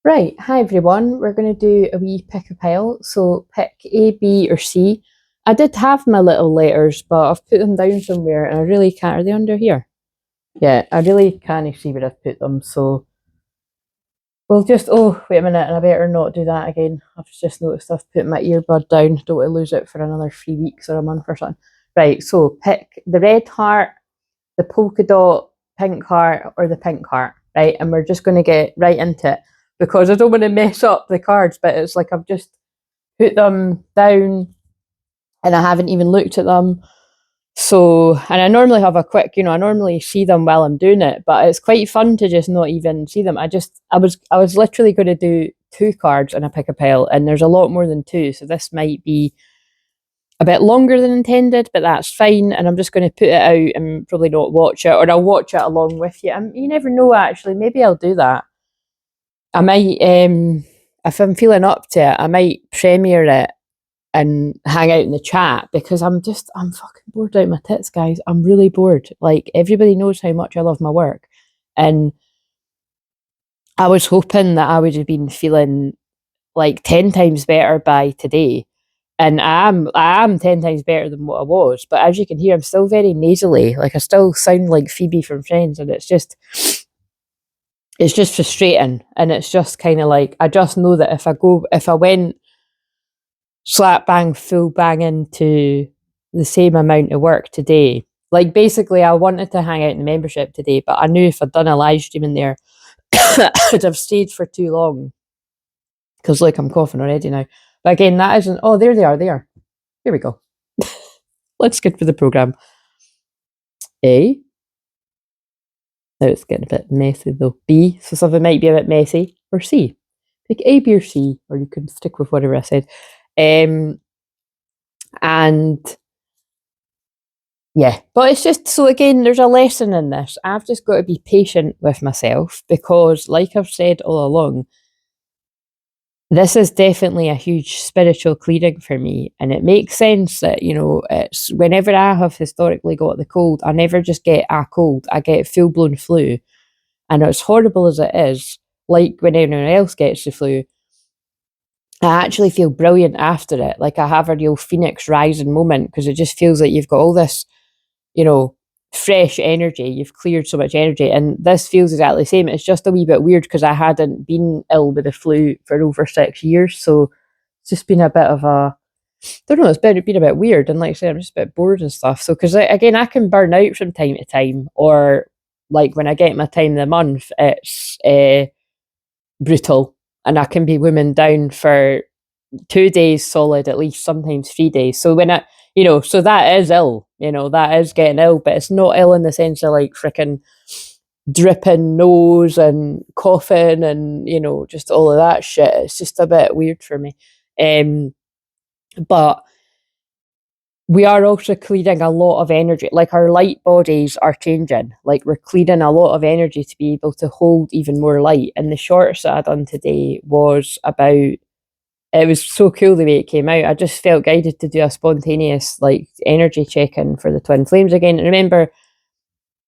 Right, hi everyone. We're going to do a wee pick a pile. So pick A, B, or C. I did have my little letters, but I've put them down somewhere and I really can't. Are they under here? Yeah, I really can't see where I've put them. So we'll just. Oh, wait a minute, and I better not do that again. I've just noticed I've put my earbud down. Don't want to lose it for another 3 weeks or a month or something. Right, so pick the red heart, the polka dot pink heart, or the pink heart. Right, and we're just going to get right into it because I don't want to mess up the cards, but it's like I've just put them down and I haven't even looked at them. So, and I normally have a quick, I normally see them while I'm doing it, but it's quite fun to just not even see them. I was literally going to do 2 cards and a pick a pile, and there's a lot more than 2, so this might be a bit longer than intended, but that's fine. And I'm just going to put it out and probably not watch it, or I'll watch it along with you. You never know, actually. Maybe I'll do that. I might, if I'm feeling up to it, I might premiere it and hang out in the chat because I'm fucking bored out of my tits, guys. I'm really bored. Like, everybody knows how much I love my work. And I was hoping that I would have been feeling like 10 times better by today. And I am 10 times better than what I was. But as you can hear, I'm still very nasally. Like, I still sound like Phoebe from Friends, and it's just frustrating. And it's just kind of like, I just know that if I went slap bang, full bang into the same amount of work today, like, basically I wanted to hang out in the membership today, but I knew if I'd done a live stream in there, I'd have stayed for too long. Because, like, I'm coughing already now. But again, that isn't... Oh, there they are. Here we go. Let's get for the programme. A. Now it's getting a bit messy, though. B. So something might be a bit messy. Or C. Pick A, B, or C. Or you can stick with whatever I said. And... yeah, but it's just... So again, there's a lesson in this. I've just got to be patient with myself because, like I've said all along, this is definitely a huge spiritual clearing for me. And it makes sense that, it's whenever I have historically got the cold, I never just get a cold, I get full-blown flu. And as horrible as it is, like when anyone else gets the flu, I actually feel brilliant after it. Like, I have a real phoenix rising moment because it just feels like you've got all this, fresh energy. You've cleared so much energy, and this feels exactly the same. It's just a wee bit weird because I hadn't been ill with the flu for over 6 years, so it's just been a bit of a... I don't know, it's been a bit weird, and like I said, I'm just a bit bored and stuff. So, because again, I can burn out from time to time, or like when I get my time of the month, it's brutal, and I can be woman down for 2 days solid, at least, sometimes 3 days. So when I, so that is ill, that is getting ill, but it's not ill in the sense of like freaking dripping nose and coughing and, just all of that shit. It's just a bit weird for me. But we are also clearing a lot of energy. Like, our light bodies are changing. Like, we're clearing a lot of energy to be able to hold even more light. And the shorts that I done today was about... It was so cool the way it came out. I just felt guided to do a spontaneous, like, energy check-in for the twin flames again. And remember,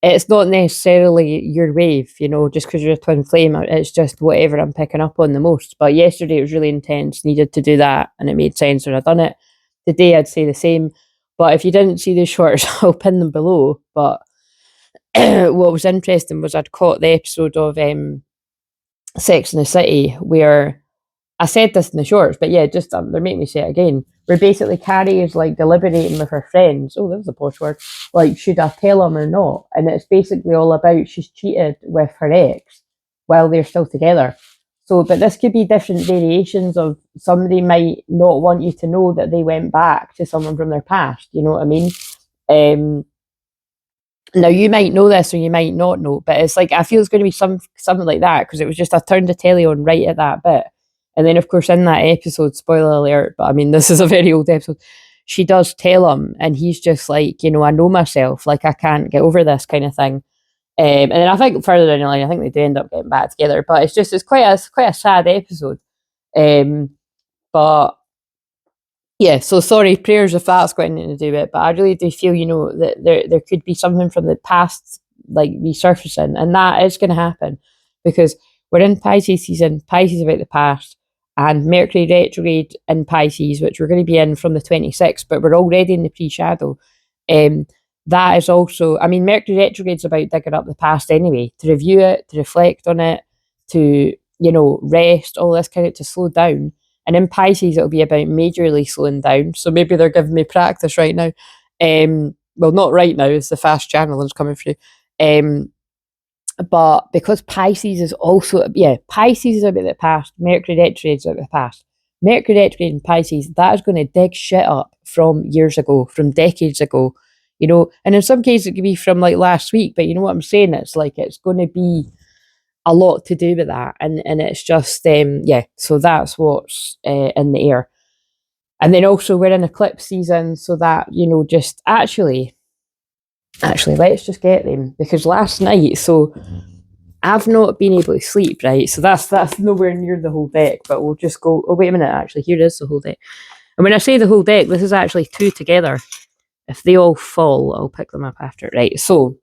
it's not necessarily your wave, just because you're a twin flame. It's just whatever I'm picking up on the most. But yesterday it was really intense, needed to do that, and it made sense when I done it. Today I'd say the same. But if you didn't see the shorts, I'll pin them below. But what was interesting was I'd caught the episode of Sex and the City where... I said this in the shorts, but yeah, just they're making me say it again. Where basically Carrie is like deliberating with her friends. Oh, that was a posh word. Like, should I tell him or not? And it's basically all about she's cheated with her ex while they're still together. So, but this could be different variations of... Somebody might not want you to know that they went back to someone from their past. You know what I mean? Now, you might know this or you might not know, but it's like, I feel it's going to be something like that, because it was just, I turned the telly on right at that bit. And then, of course, in that episode, spoiler alert, but I mean, this is a very old episode, she does tell him, and he's just like, I know myself, like, I can't get over this kind of thing. And then I think further down the line, I think they do end up getting back together, but it's quite a sad episode. But yeah, so sorry, prayers if that's got anything to do with it, but I really do feel, that there could be something from the past, like, resurfacing, and that is going to happen, because we're in Pisces season, Pisces about the past, and Mercury retrograde in Pisces, which we're going to be in from the 26th, but we're already in the pre-shadow. That is also, I mean, Mercury retrograde is about digging up the past anyway, to review it, to reflect on it, to, you know, rest, all this kind of, to slow down. And in Pisces, it'll be about majorly slowing down. So maybe they're giving me practice right now. Well, not right now, it's the fast channeling's coming through. But because Pisces is also, Pisces is about the past, Mercury retrograde is about the past. Mercury retrograde in Pisces, that is going to dig shit up from years ago, from decades ago, you know, and in some cases it could be from like last week, but you know what I'm saying? It's like, it's going to be a lot to do with that. And it's just, so that's what's in the air. And then also we're in eclipse season, so that, you know, just actually, let's just get them, because last night, so I've not been able to sleep, right? So that's nowhere near the whole deck, but we'll just go, oh, wait a minute, actually, here is the whole deck. And when I say the whole deck, this is actually two together. If they all fall, I'll pick them up after, right? So,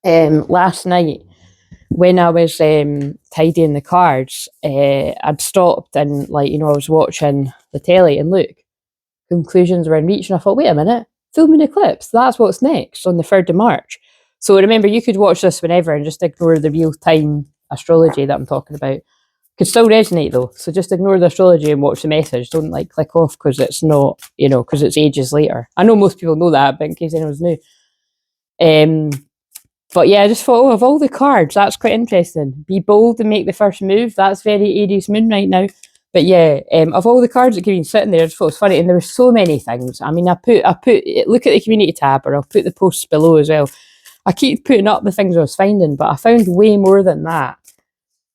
last night, when I was tidying the cards, I'd stopped and, like, you know, I was watching the telly, and look, conclusions were in reach, and I thought, wait a minute, full moon eclipse, that's what's next on the 3rd of March. So remember, you could watch this whenever and just ignore the real-time astrology that I'm talking about. Could still resonate though, so just ignore the astrology and watch the message. Don't like click off because it's not, you know, because it's ages later. I know most people know that, but in case anyone's new. But yeah, I just thought, of all the cards, that's quite interesting. Be bold and make the first move. That's very Aries moon right now. But yeah, of all the cards that could be sitting there, I just thought it was funny, and there were so many things. I mean, I put look at the community tab, or I'll put the posts below as well. I keep putting up the things I was finding, but I found way more than that.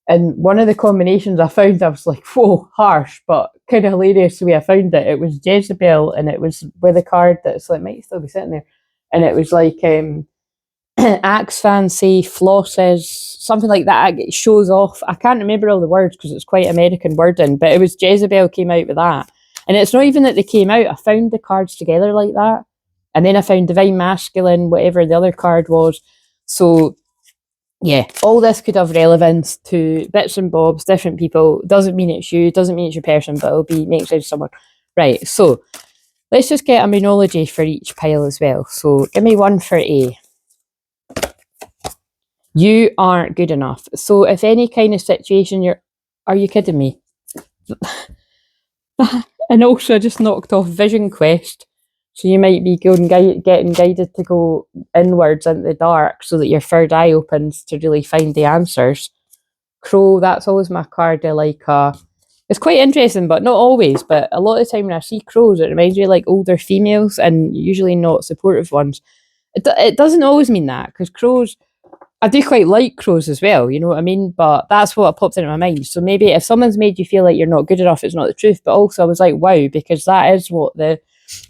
And one of the combinations I found, I was like, whoa, harsh, but kind of hilarious the way I found it. It was Jezebel, and it was with a card that's like, might still be sitting there. And it was like, axe fancy, flosses, something like that. It shows off. I can't remember all the words because it's quite American wording, but it was Jezebel came out with that. And it's not even that they came out. I found the cards together like that. And then I found Divine Masculine, whatever the other card was. So, yeah, all this could have relevance to bits and bobs, different people. Doesn't mean it's you, doesn't mean it's your person, but it'll be make sense to someone. Right, so let's just get a moonology for each pile as well. So give me one for A. You aren't good enough. So if any kind of situation are you kidding me? And also I just knocked off Vision Quest. So you might be getting guided to go inwards into the dark so that your third eye opens to really find the answers. Crow, that's always my card. I like it's quite interesting, but not always. But a lot of the time when I see crows, it reminds me of like older females and usually not supportive ones. It doesn't always mean that, because crows, I do quite like crows as well, you know what I mean? But that's what popped into my mind. So maybe if someone's made you feel like you're not good enough, it's not the truth. But also I was like, wow, because that is what the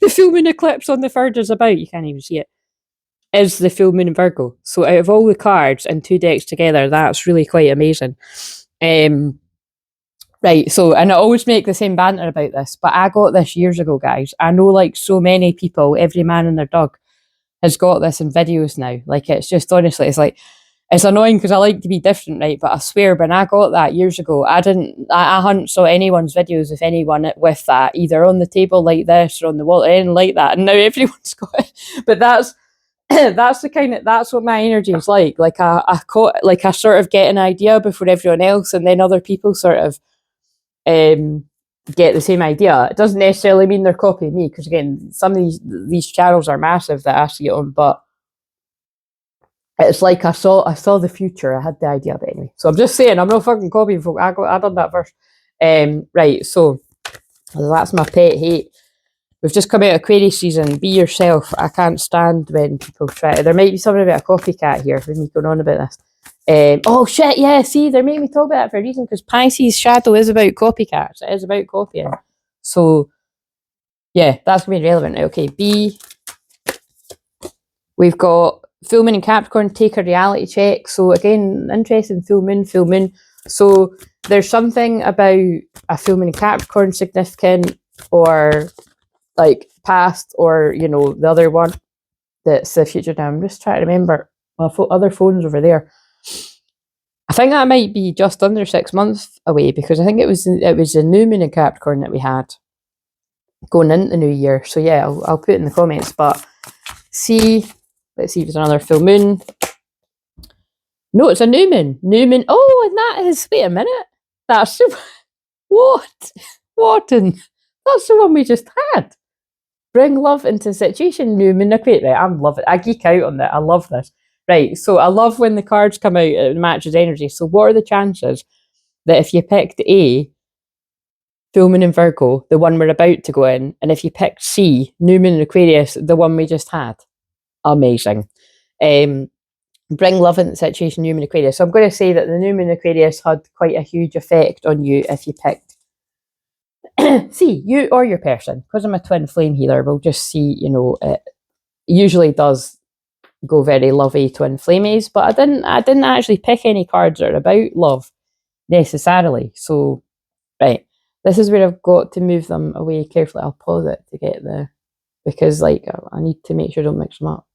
full moon eclipse on the 3rd is about. You can't even see it. Is the full moon in Virgo. So out of all the cards and two decks together, that's really quite amazing. Right, so, and I always make the same banter about this, but I got this years ago, guys. I know like so many people, every man and their dog has got this in videos now. Like, it's just, honestly, it's like, it's annoying because I like to be different, right? But I swear, when I got that years ago, I hadn't saw anyone's videos of anyone with that, either on the table like this or on the wall or anything like that. And now everyone's got it. But that's that's what my energy is like. Like I sort of get an idea before everyone else, and then other people sort of get the same idea. It doesn't necessarily mean they're copying me, because again, some of these channels are massive that I see it on, but it's like I saw the future. I had the idea, but anyway. So I'm just saying, I'm not fucking copying folk. I done that first. Right, so that's my pet hate. We've just come out of Aquarius season. Be yourself. I can't stand when people try to. There might be something about a copycat here with me going on about this. Oh shit, yeah, see, they're making me talk about that for a reason, because Pisces shadow is about copycats. It is about copying. So, yeah, that's going to be relevant. Okay, B. We've got full moon in Capricorn, take a reality check. So again, interesting, full moon. So there's something about a full moon in Capricorn significant, or like past, or, you know, the other one that's the future. Now I'm just trying to remember my other phone's over there. I think that might be just under 6 months away, because I think it was the new moon in Capricorn that we had going into the new year. So yeah, I'll put it in the comments. But see, let's see if there's another full moon. No, it's a new moon. New moon. Oh, and that is, wait a minute. That's the, what in, that's the one we just had. Bring love into the situation. New moon. Right, I love it. I geek out on that. I love this. Right, so I love when the cards come out, it matches energy. So what are the chances that if you picked A, full moon in Virgo, the one we're about to go in, and if you picked C, new moon in Aquarius, the one we just had? Amazing. Bring love into the situation, new moon in Aquarius. So I'm going to say that the new moon in Aquarius had quite a huge effect on you if you picked C, you or your person. Because I'm a twin flame healer, we'll just see, it usually does go very lovey twin flamies, but I didn't actually pick any cards that are about love necessarily. So right, this is where I've got to move them away carefully. I'll pause it to get because I need to make sure I don't mix them up.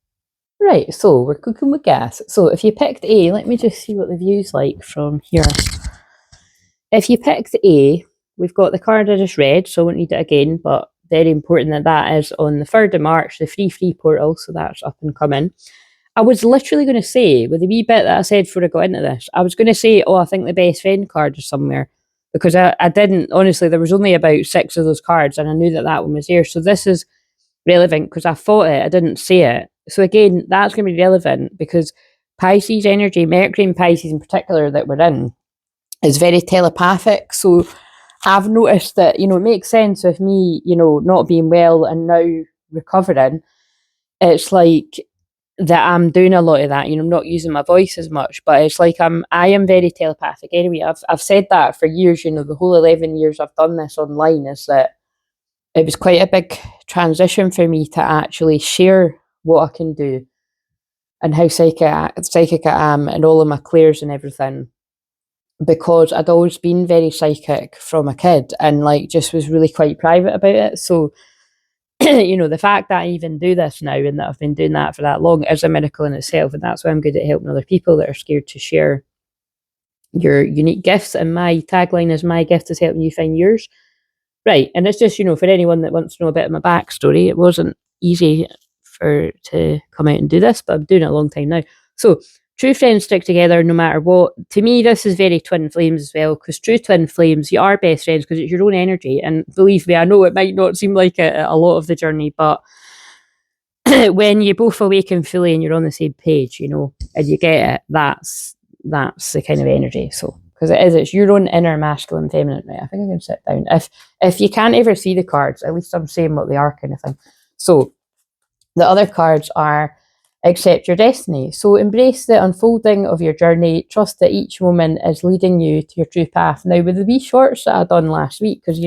Right, so we're cooking with gas. So if you picked A, let me just see what the view's like from here. If you picked A, we've got the card I just read, so I won't read it again, but very important that is on the 3rd of March, the free portal, so that's up and coming. I was literally going to say, with the wee bit that I said before I got into this, I was going to say, I think the best friend card is somewhere, because I didn't, honestly, there was only about 6 of those cards, and I knew that one was there, so this is relevant, because I thought it, I didn't say it. So again, that's going to be relevant, because Pisces energy, Mercury and Pisces in particular that we're in, is very telepathic, so I've noticed that, it makes sense with me, not being well and now recovering. It's like that I'm doing a lot of that, I'm not using my voice as much, but it's like I am very telepathic anyway. I've said that for years, the whole 11 years I've done this online, is that it was quite a big transition for me to actually share what I can do and how psychic I am and all of my clairs and everything, because I'd always been very psychic from a kid and just was really quite private about it. So, the fact that I even do this now and that I've been doing that for that long is a miracle in itself. And that's why I'm good at helping other people that are scared to share your unique gifts. And my tagline is, my gift is helping you find yours. Right. And it's just, for anyone that wants to know a bit of my backstory, it wasn't easy to come out and do this, but I'm doing it a long time now. So true friends stick together no matter what. To me, this is very twin flames as well, because true twin flames, you are best friends because it's your own energy. And believe me, I know it might not seem like it a lot of the journey, but when you both awaken fully and you're on the same page, and you get it, that's the kind of energy. So, because it's your own inner masculine, feminine. Right, I think I can sit down. If you can't ever see the cards, at least I'm saying what they are, kind of thing. So the other cards are accept your destiny. So embrace the unfolding of your journey. Trust that each moment is leading you to your true path. Now, with the wee shorts that I'd done last week, because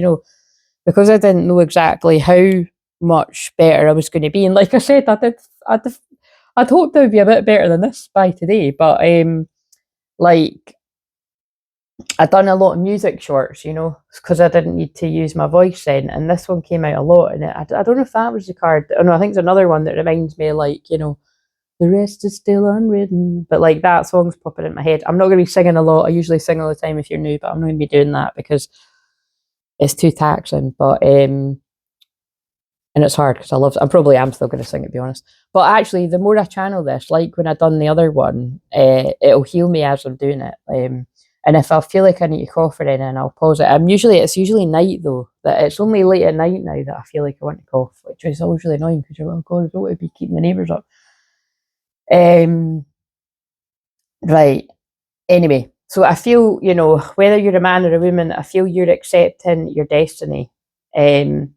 I didn't know exactly how much better I was going to be, and like I said, I'd hoped I would be a bit better than this by today, but I'd done a lot of music shorts, because I didn't need to use my voice then, and this one came out a lot, and I don't know if that was the card. Oh no, I think there's another one that reminds me of the rest is still unwritten, but that song's popping in my head. I'm not going to be singing a lot. I usually sing all the time if you're new, but I'm not going to be doing that because it's too taxing. But and it's hard because I probably am still going to sing it, to be honest. But actually, the more I channel this, like when I done the other one, it'll heal me as I'm doing it. And if I feel like I need to cough or anything, I'll pause it. It's usually night though. That it's only late at night now that I feel like I want to cough, which is always really annoying because you're like, oh God, I don't want to be keeping the neighbours up. Right. Anyway, so I feel, whether you're a man or a woman, I feel you're accepting your destiny. And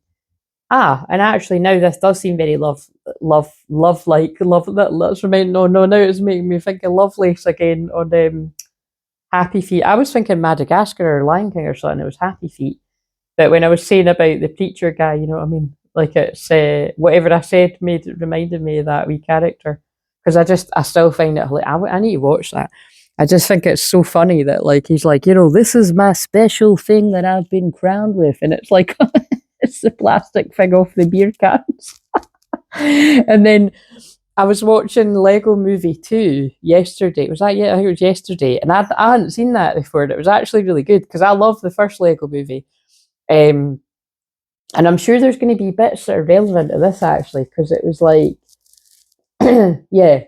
actually now this does seem very love. Let's remind. No, now it's making me think of Lovelace again on Happy Feet. I was thinking Madagascar or Lion King or something. It was Happy Feet. But when I was saying about the preacher guy, you know what I mean? It's whatever I said reminded me of that wee character. Because I still find it, I need to watch that. I just think it's so funny that he's like, this is my special thing that I've been crowned with. And it's like, it's the plastic thing off the beer cans. And then I was watching Lego Movie 2 yesterday. Was that I think it was yesterday, and I hadn't seen that before, and it was actually really good because I love the first Lego Movie. And I'm sure there's going to be bits that are relevant to this actually, because it was like, yeah.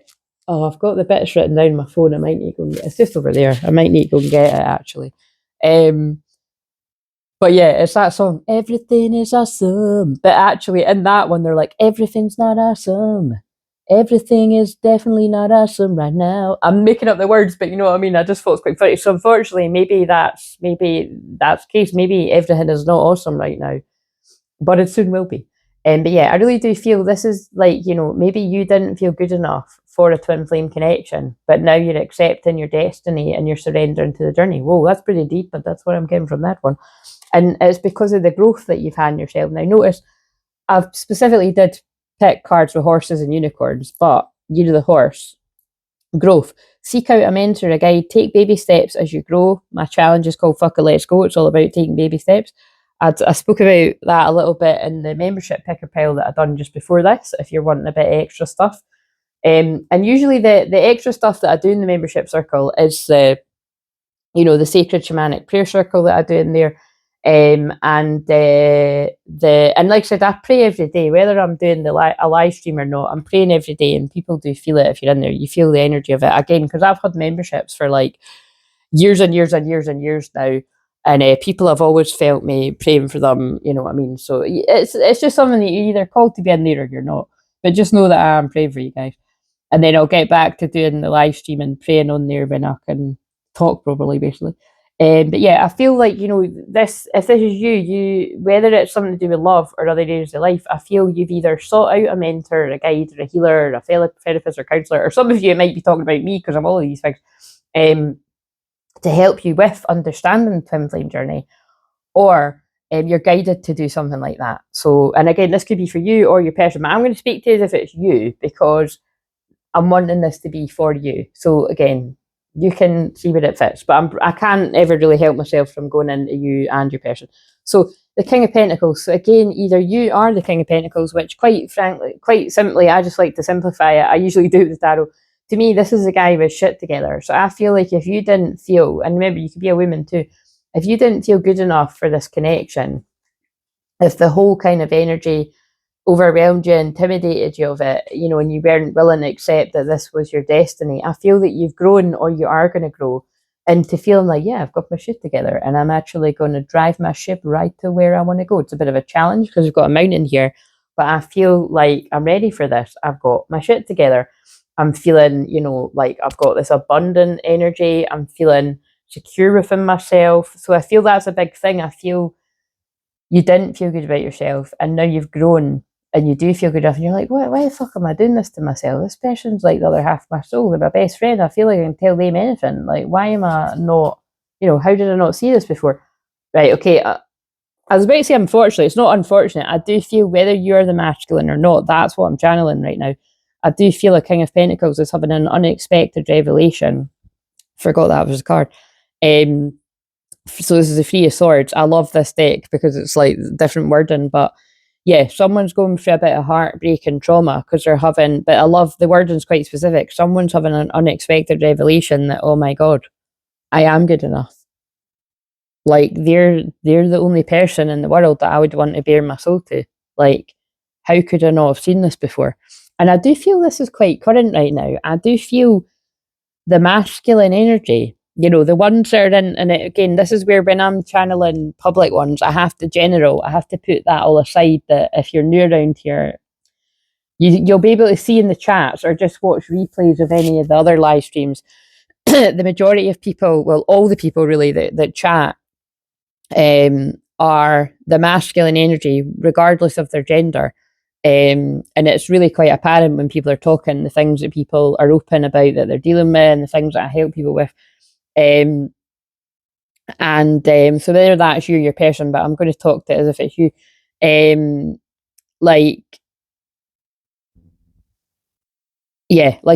Oh, I've got the bits written down on my phone. I might need to go and get it. It's just over there. I might need to go and get it actually. But yeah, it's that song, Everything is Awesome. But actually, in that one, they're like, everything's not awesome. Everything is definitely not awesome right now. I'm making up the words, but you know what I mean? I just thought it's quite funny. So unfortunately, maybe that's the case. Maybe everything is not awesome right now, but it soon will be. But yeah, I really do feel this is like, you know, maybe you didn't feel good enough for a twin flame connection, but now you're accepting your destiny and you're surrendering to the journey. Whoa, that's pretty deep, but that's what I'm getting from that one. And it's because of the growth that you've had in yourself. Now, notice I've specifically did pick cards with horses and unicorns, but you know the horse, growth. Seek out a mentor, a guide, take baby steps as you grow. My challenge is called Fuck It, Let's Go. It's all about taking baby steps. I spoke about that a little bit in the membership picker pile that I've done just before this, if you're wanting a bit of extra stuff. And usually the extra stuff that I do in the membership circle is the sacred shamanic prayer circle that I do in there. And like I said, I pray every day, whether I'm doing a live stream or not. I'm praying every day, and people do feel it. If you're in there, you feel the energy of it again, because I've had memberships for like years and years and years and years now, and people have always felt me praying for them. You know what I mean? So it's just something that you're either called to be in there or you're not. But just know that I am praying for you guys, and then I'll get back to doing the live stream and praying on there when I can talk properly, basically. But yeah, I feel like, this, if this is you, whether it's something to do with love or other areas of life, I feel you've either sought out a mentor, a guide, or a healer, or a therapist or counsellor, or some of you might be talking about me because I'm all of these things, to help you with understanding the twin flame journey, or you're guided to do something like that. So, and again, this could be for you or your person, but I'm going to speak to you as if it's you, because I'm wanting this to be for you. So again, you can see where it fits, but I can't ever really help myself from going into you and your person. So the King of Pentacles. So again, either you are the King of Pentacles, which quite simply, I just like to simplify it. I usually do with the tarot. To me, this is a guy with shit together. So I feel like if you didn't feel, and remember, you could be a woman too, if you didn't feel good enough for this connection, if the whole kind of energy overwhelmed you, intimidated you of it, and you weren't willing to accept that this was your destiny, I feel that you've grown, or you are going to grow into feeling like, yeah, I've got my shit together and I'm actually going to drive my ship right to where I want to go. It's a bit of a challenge because we've got a mountain here, but I feel like I'm ready for this. I've got my shit together. I'm feeling, like I've got this abundant energy. I'm feeling secure within myself. So I feel that's a big thing. I feel you didn't feel good about yourself, and now you've grown and you do feel good enough, and you're like, why the fuck am I doing this to myself? This person's like the other half of my soul. They're my best friend. I feel like I can tell them anything. Like, why am I not, how did I not see this before? Right, okay. I was about to say, unfortunately, it's not unfortunate. I do feel, whether you're the masculine or not, that's what I'm channeling right now. I do feel a King of Pentacles is having an unexpected revelation. Forgot that was a card. So this is the Three of Swords. I love this deck because it's like different wording, but yeah, someone's going through a bit of heartbreak and trauma because they're having, but I love the wording's quite specific. Someone's having an unexpected revelation that, oh my God, I am good enough. Like they're the only person in the world that I would want to bare my soul to. Like, how could I not have seen this before? And I do feel this is quite current right now. I do feel the masculine energy, the ones that are in, and again, this is where when I'm channeling public ones, I have to put that all aside, that if you're new around here, you'll be able to see in the chats or just watch replays of any of the other live streams. The majority of people, well, all the people really that chat are the masculine energy, regardless of their gender. And it's really quite apparent when people are talking, the things that people are open about that they're dealing with, and the things that I help people with. So whether that's you, your person, but I'm going to talk to it as if it's you. Like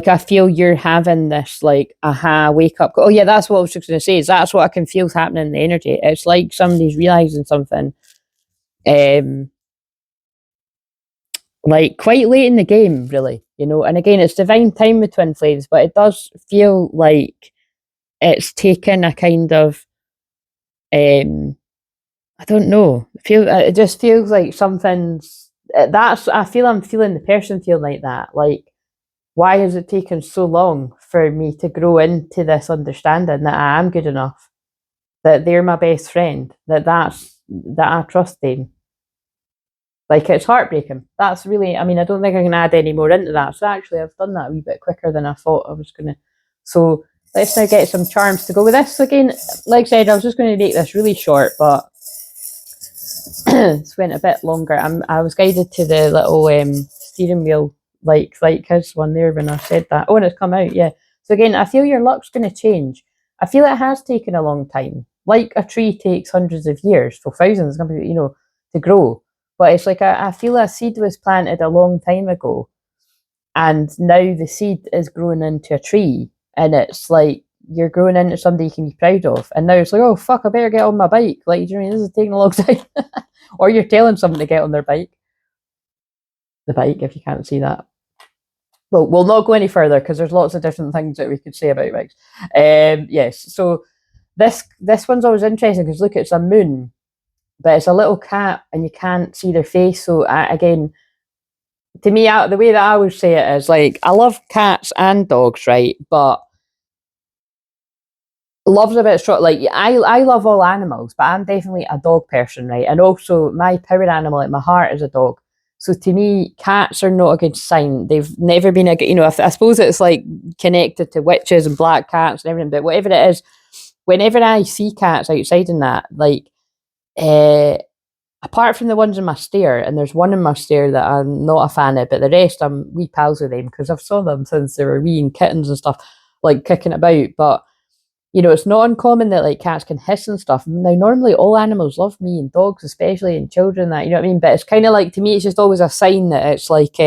I feel you're having this like aha wake up. Oh yeah, that's what I was just going to say. Is that's what I can feel is happening in the energy. It's like somebody's realizing something. Like quite late in the game, really. you know. And again, it's divine time with twin flames, but it does feel like it's taken a kind of, I don't know, it just feels like something's, I'm feeling the person feel like that. Like, why has it taken so long for me to grow into this understanding that I am good enough, that they're my best friend, that I trust them. Like, it's heartbreaking. That's really, I mean, I don't think I can add any more into that. So actually, I've done that a wee bit quicker than I thought I was going to. So let's now get some charms to go with this. Again, like I said, I was just going to make this really short, but it's went a bit longer. I was guided to the little steering wheel, like his one there when I said that. Oh, and it's come out, yeah. So again, I feel your luck's going to change. I feel it has taken a long time. Like a tree takes hundreds of years, for thousands, you know, to grow. But it's like I feel a seed was planted a long time ago, and now the seed is growing into a tree, and it's like you're growing into somebody you can be proud of. And now it's like, oh fuck, I better get on my bike. Like, do you know what I mean? This is taking a long time. Or you're telling someone to get on their bike. The bike, if you can't see that. Well, we'll not go any further because there's lots of different things that we could say about bikes. Yes, so this one's always interesting because look, it's a moon, but it's a little cat and you can't see their face. So again, to me, the way that I always say it is like, I love cats and dogs, right? But love's a bit strong. Like, I love all animals, but I'm definitely a dog person, right? And also my power animal, like my heart, is a dog. So to me, cats are not a good sign. They've never been a good, you know, I suppose it's like connected to witches and black cats and everything, but whatever it is, whenever I see cats outside in that, like, apart from the ones in my stair, and there's one in my stair that I'm not a fan of, but the rest I'm wee pals with them because I've saw them since they were wee and kittens and stuff, like kicking about. But you know, it's not uncommon that like cats can hiss and stuff. Now, normally all animals love me, and dogs especially, and children, that, you know what I mean? But it's kind of like, to me, it's just always a sign that it's like,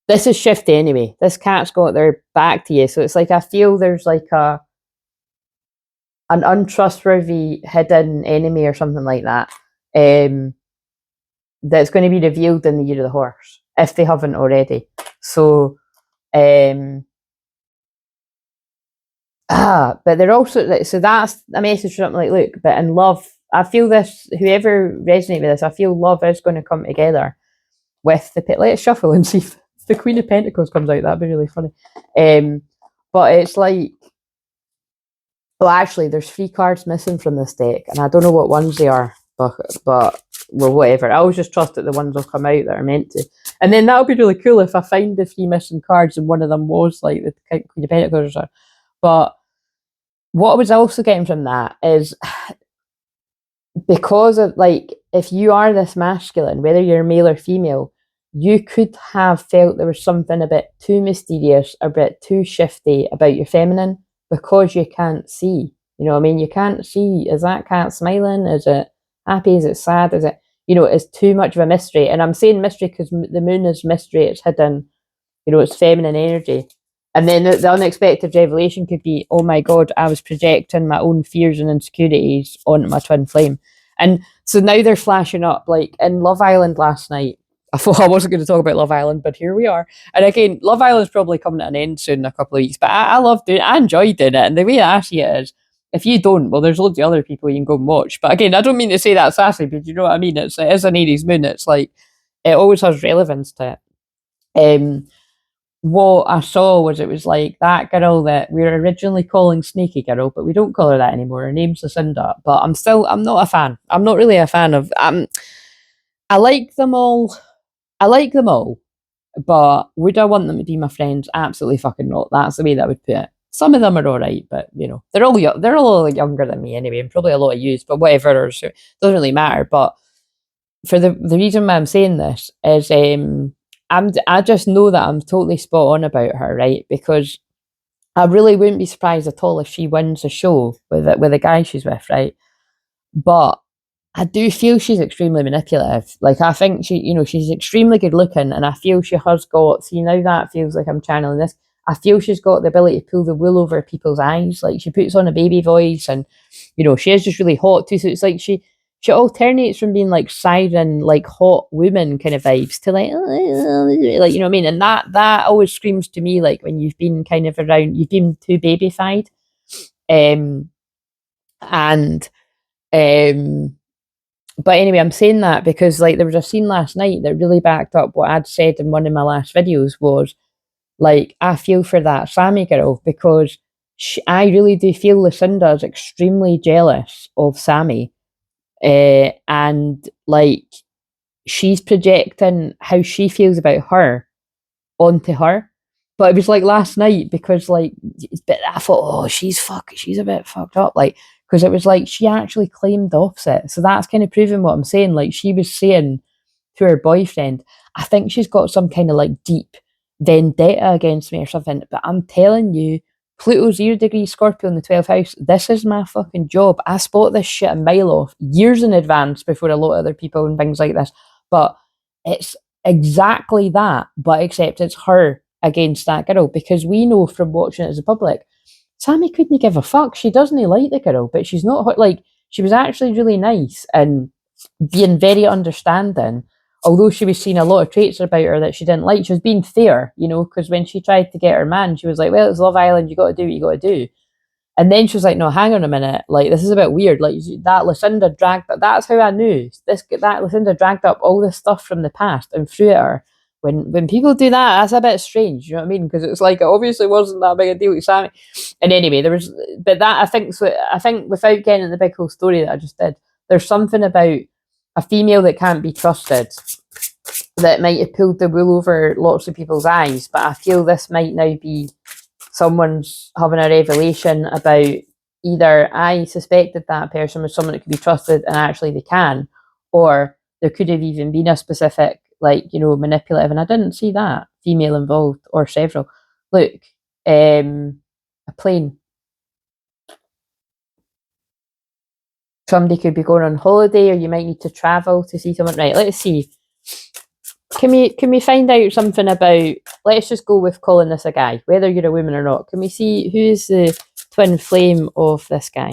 this is shifty anyway. This cat's got their back to you. So it's like, I feel there's like an untrustworthy hidden enemy or something like that, that's going to be revealed in the year of the horse, if they haven't already. So, but they're also, so that's a message for something like, look, but in love, I feel this, whoever resonates with this, I feel love is going to come together with the pit. Let's shuffle and see if the Queen of Pentacles comes out. That'd be really funny. But it's like, well, actually, there's 3 cards missing from this deck, and I don't know what ones they are, but well, whatever. I always just trust that the ones will come out that are meant to. And then that would be really cool if I find the 3 missing cards and one of them was like the Queen of Pentacles or something. But what I was also getting from that is, because of, like, if you are this masculine, whether you're male or female, you could have felt there was something a bit too mysterious, a bit too shifty about your feminine, because you can't see. You know what I mean? You can't see, is that cat smiling? Is it happy? Is it sad? Is it, you know, it's too much of a mystery. And I'm saying mystery because the moon is mystery, it's hidden, you know, it's feminine energy. And then the unexpected revelation could be, oh my God, I was projecting my own fears and insecurities onto my twin flame. And so now they're flashing up, like in Love Island last night. I thought I wasn't going to talk about Love Island, but here we are. And again, Love Island's probably coming to an end soon in a couple of weeks, but I love doing it. I enjoy doing it. And the way I see it is, if you don't, well, there's loads of other people you can go and watch. But again, I don't mean to say that sassy, but you know what I mean? It is an Aries moon. It's like, it always has relevance to it. What I saw was, it was like that girl that we were originally calling Sneaky Girl, but we don't call her that anymore. Her name's Lucinda, but I'm not a fan. I'm not really a fan of, I like them all. But would I want them to be my friends? Absolutely fucking not. That's the way that I would put it. Some of them are alright, but you know, they're all younger than me anyway, and probably a lot of use, but whatever, it doesn't really matter. But for the reason why I'm saying this is, I just know that I'm totally spot on about her, right? Because I really wouldn't be surprised at all if she wins a show with the guy she's with, right? But I do feel she's extremely manipulative. Like, I think she's extremely good looking, and I feel she has got, see, now that feels like I'm channeling this, I feel she's got the ability to pull the wool over people's eyes. Like, she puts on a baby voice, and, you know, she is just really hot too. So it's like she she alternates from being like siren, like hot woman kind of vibes to like you know what I mean? And that always screams to me like when you've been kind of around, you've been too babyfied. And but anyway, I'm saying that because like there was a scene last night that really backed up what I'd said in one of my last videos was like, I feel for that Sammy girl because I really do feel Lucinda is extremely jealous of Sammy. And like she's projecting how she feels about her onto her. But it was like last night because like I thought, oh, she's a bit fucked up. Like, because it was like she actually claimed the opposite. So that's kind of proving what I'm saying. Like she was saying to her boyfriend, I think she's got some kind of like deep vendetta against me or something. But I'm telling you, Pluto 0° Scorpio in the 12th house, this is my fucking job. I spot this shit a mile off years in advance before a lot of other people and things like this. But it's exactly that, but except it's her against that girl, because we know from watching it as a public, Sammy couldn't give a fuck. She doesn't like the girl, but she's not like, she was actually really nice and being very understanding, although she was seeing a lot of traits about her that she didn't like. She was being fair, you know, because when she tried to get her man, she was like, well, it's Love Island, you got to do what you got to do. And then she was like, no, hang on a minute, like this is a bit weird. Like that Lucinda dragged, that's how I knew that Lucinda dragged up all this stuff from the past and threw at her. When people do that, that's a bit strange, you know what I mean? Because it's like it obviously wasn't that big a deal with Sammy. And anyway, there was, but that I think without getting into the big whole story that I just did, there's something about a female that can't be trusted that might have pulled the wool over lots of people's eyes. But I feel this might now be someone's having a revelation about either I suspected that person was someone that could be trusted and actually they can, or there could have even been a specific, like, you know, manipulative, and I didn't see that, female involved or several. Look, a plane. Somebody could be going on holiday, or you might need to travel to see someone. Right, let's see. Can we find out something about, let's just go with calling this a guy, whether you're a woman or not. Can we see who's the twin flame of this guy?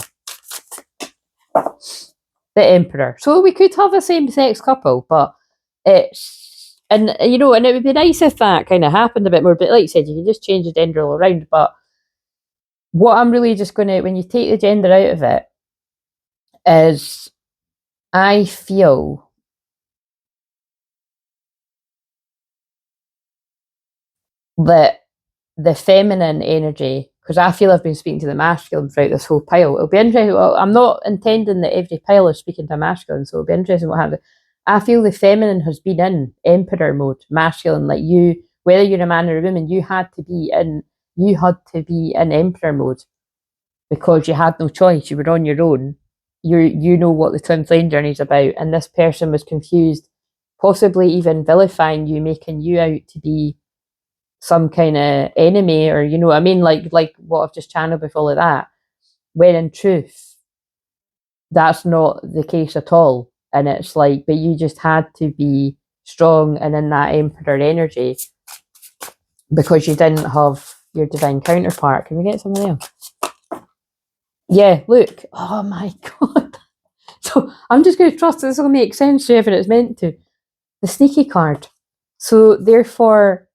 The Emperor. So we could have a same-sex couple, but it's, and you know, and it would be nice if that kind of happened a bit more, but like you said, you can just change the gender all around. But what I'm really just going to, when you take the gender out of it, is I feel that the feminine energy, because I feel I've been speaking to the masculine throughout this whole pile. It'll be interesting. Well, I'm not intending that every pile is speaking to masculine, so it'll be interesting what happens. I feel the feminine has been in emperor mode, masculine, like you, whether you're a man or a woman, you had to be in emperor mode because you had no choice. You were on your own. You know what the twin flame journey is about, and this person was confused, possibly even vilifying you, making you out to be some kind of enemy, or you know what I mean, like what I've just channeled with all of that, when in truth that's not the case at all. And it's like, but you just had to be strong and in that emperor energy because you didn't have your divine counterpart. Can we get something else? Yeah, look, oh my god. So I'm just going to trust this will make sense to whoever it's meant to. The sneaky card. So therefore,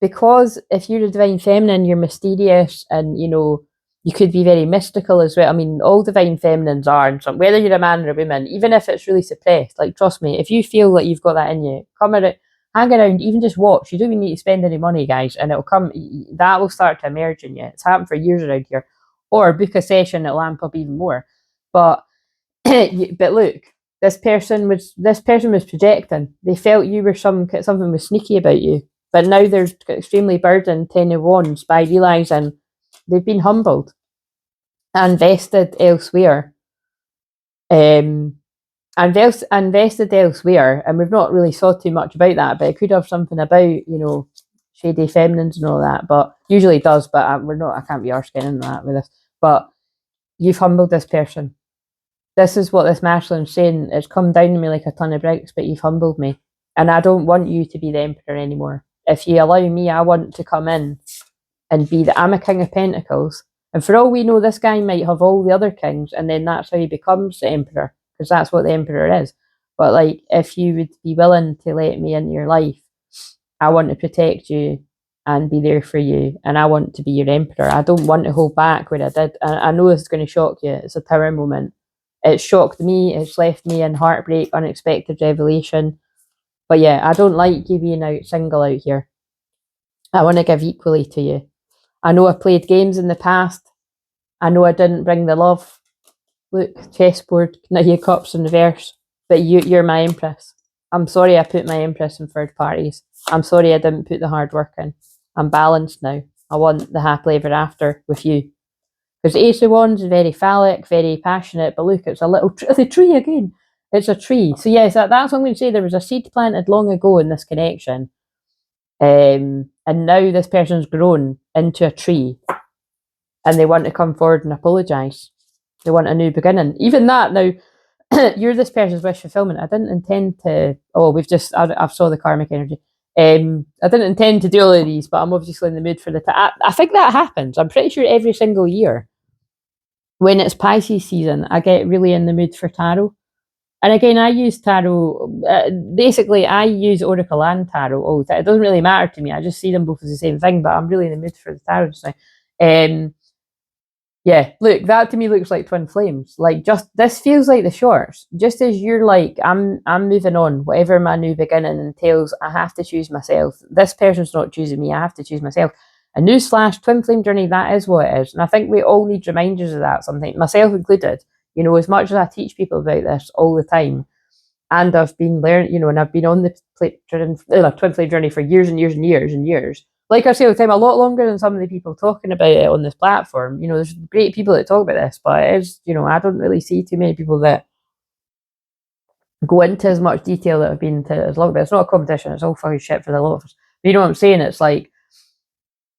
because if you're a divine feminine, you're mysterious, and you know, you could be very mystical as well. I mean, all divine feminines are, and some, whether you're a man or a woman, even if it's really suppressed, like trust me, if you feel like you've got that in you, come around, hang around, even just watch. You don't even need to spend any money, guys, and it'll come, that will start to emerge in you. It's happened for years around here. Or book a session, it'll amp up even more. But but look, this person was projecting. They felt you were something was sneaky about you. But now they're extremely burdened, 10 of Wands, by realising they've been humbled and invested elsewhere. Invested elsewhere, and we've not really thought too much about that, but it could have something about, you know, shady feminines and all that, but usually it does, but I can't be arsed getting into that with this. But you've humbled this person. This is what this masculine's saying. It's come down to me like a ton of bricks, but you've humbled me. And I don't want you to be the emperor anymore. If you allow me, I want to come in and I'm a king of pentacles. And for all we know, this guy might have all the other kings, and then that's how he becomes the emperor. because that's what the Emperor is. But like, if you would be willing to let me into your life, I want to protect you and be there for you, and I want to be your Emperor. I don't want to hold back what I did. I know this is going to shock you. It's a tower moment. It shocked me. It's left me in heartbreak, unexpected revelation. But yeah, I don't like you being out single out here. I want to give equally to you. I know I played games in the past. I know I didn't bring the love. Look, chessboard, Knight of Cups in reverse. But you're my Empress. I'm sorry I put my Empress in third parties. I'm sorry I didn't put the hard work in. I'm balanced now. I want the happily ever after with you. Because Ace of Wands is very phallic, very passionate, but look, it's a little the tree again. It's a tree. So yes, that's what I'm going to say. There was a seed planted long ago in this connection. And now this person's grown into a tree and they want to come forward and apologise. They want a new beginning. Even that now, you're this person's wish fulfillment. I didn't intend to. Oh, I've saw the karmic energy. I didn't intend to do all of these, but I'm obviously in the mood for the. I think that happens. I'm pretty sure every single year, when it's Pisces season, I get really in the mood for tarot. And again, I use tarot. Basically, I use Oracle and tarot all the time. It doesn't really matter to me. I just see them both as the same thing. But I'm really in the mood for the tarot just now. Yeah, look, that to me looks like twin flames. Like, just this feels like the shorts. Just as you're like, I'm moving on. Whatever my new beginning entails, I have to choose myself. This person's not choosing me. I have to choose myself. A newsflash, twin flame journey. That is what it is, and I think we all need reminders of that. Something, myself included. You know, as much as I teach people about this all the time, and I've been learning, you know, and I've been on the twin flame journey for years and years and years and years. Like I say all the time, a lot longer than some of the people talking about it on this platform. You know, there's great people that talk about this, but it is, you know, I don't really see too many people that go into as much detail that have been into as long. But it's not a competition. It's all fucking shit for the lot of us. But you know what I'm saying? It's like,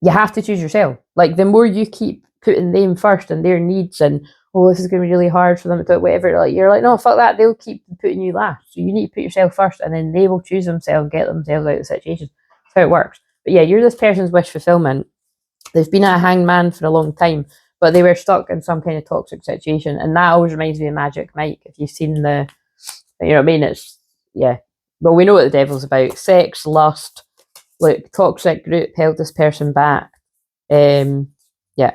you have to choose yourself. Like, the more you keep putting them first and their needs and, oh, this is going to be really hard for them to do whatever, like, you're like, no, fuck that. They'll keep putting you last. So you need to put yourself first, and then they will choose themselves, get themselves out of the situation. That's how it works. But yeah, you're this person's wish fulfillment. They've been a hanged man for a long time, but they were stuck in some kind of toxic situation. And that always reminds me of Magic Mike. If you've seen the, you know what I mean? It's, yeah. Well, we know what the devil's about. Sex, lust, look, toxic group held this person back. Yeah.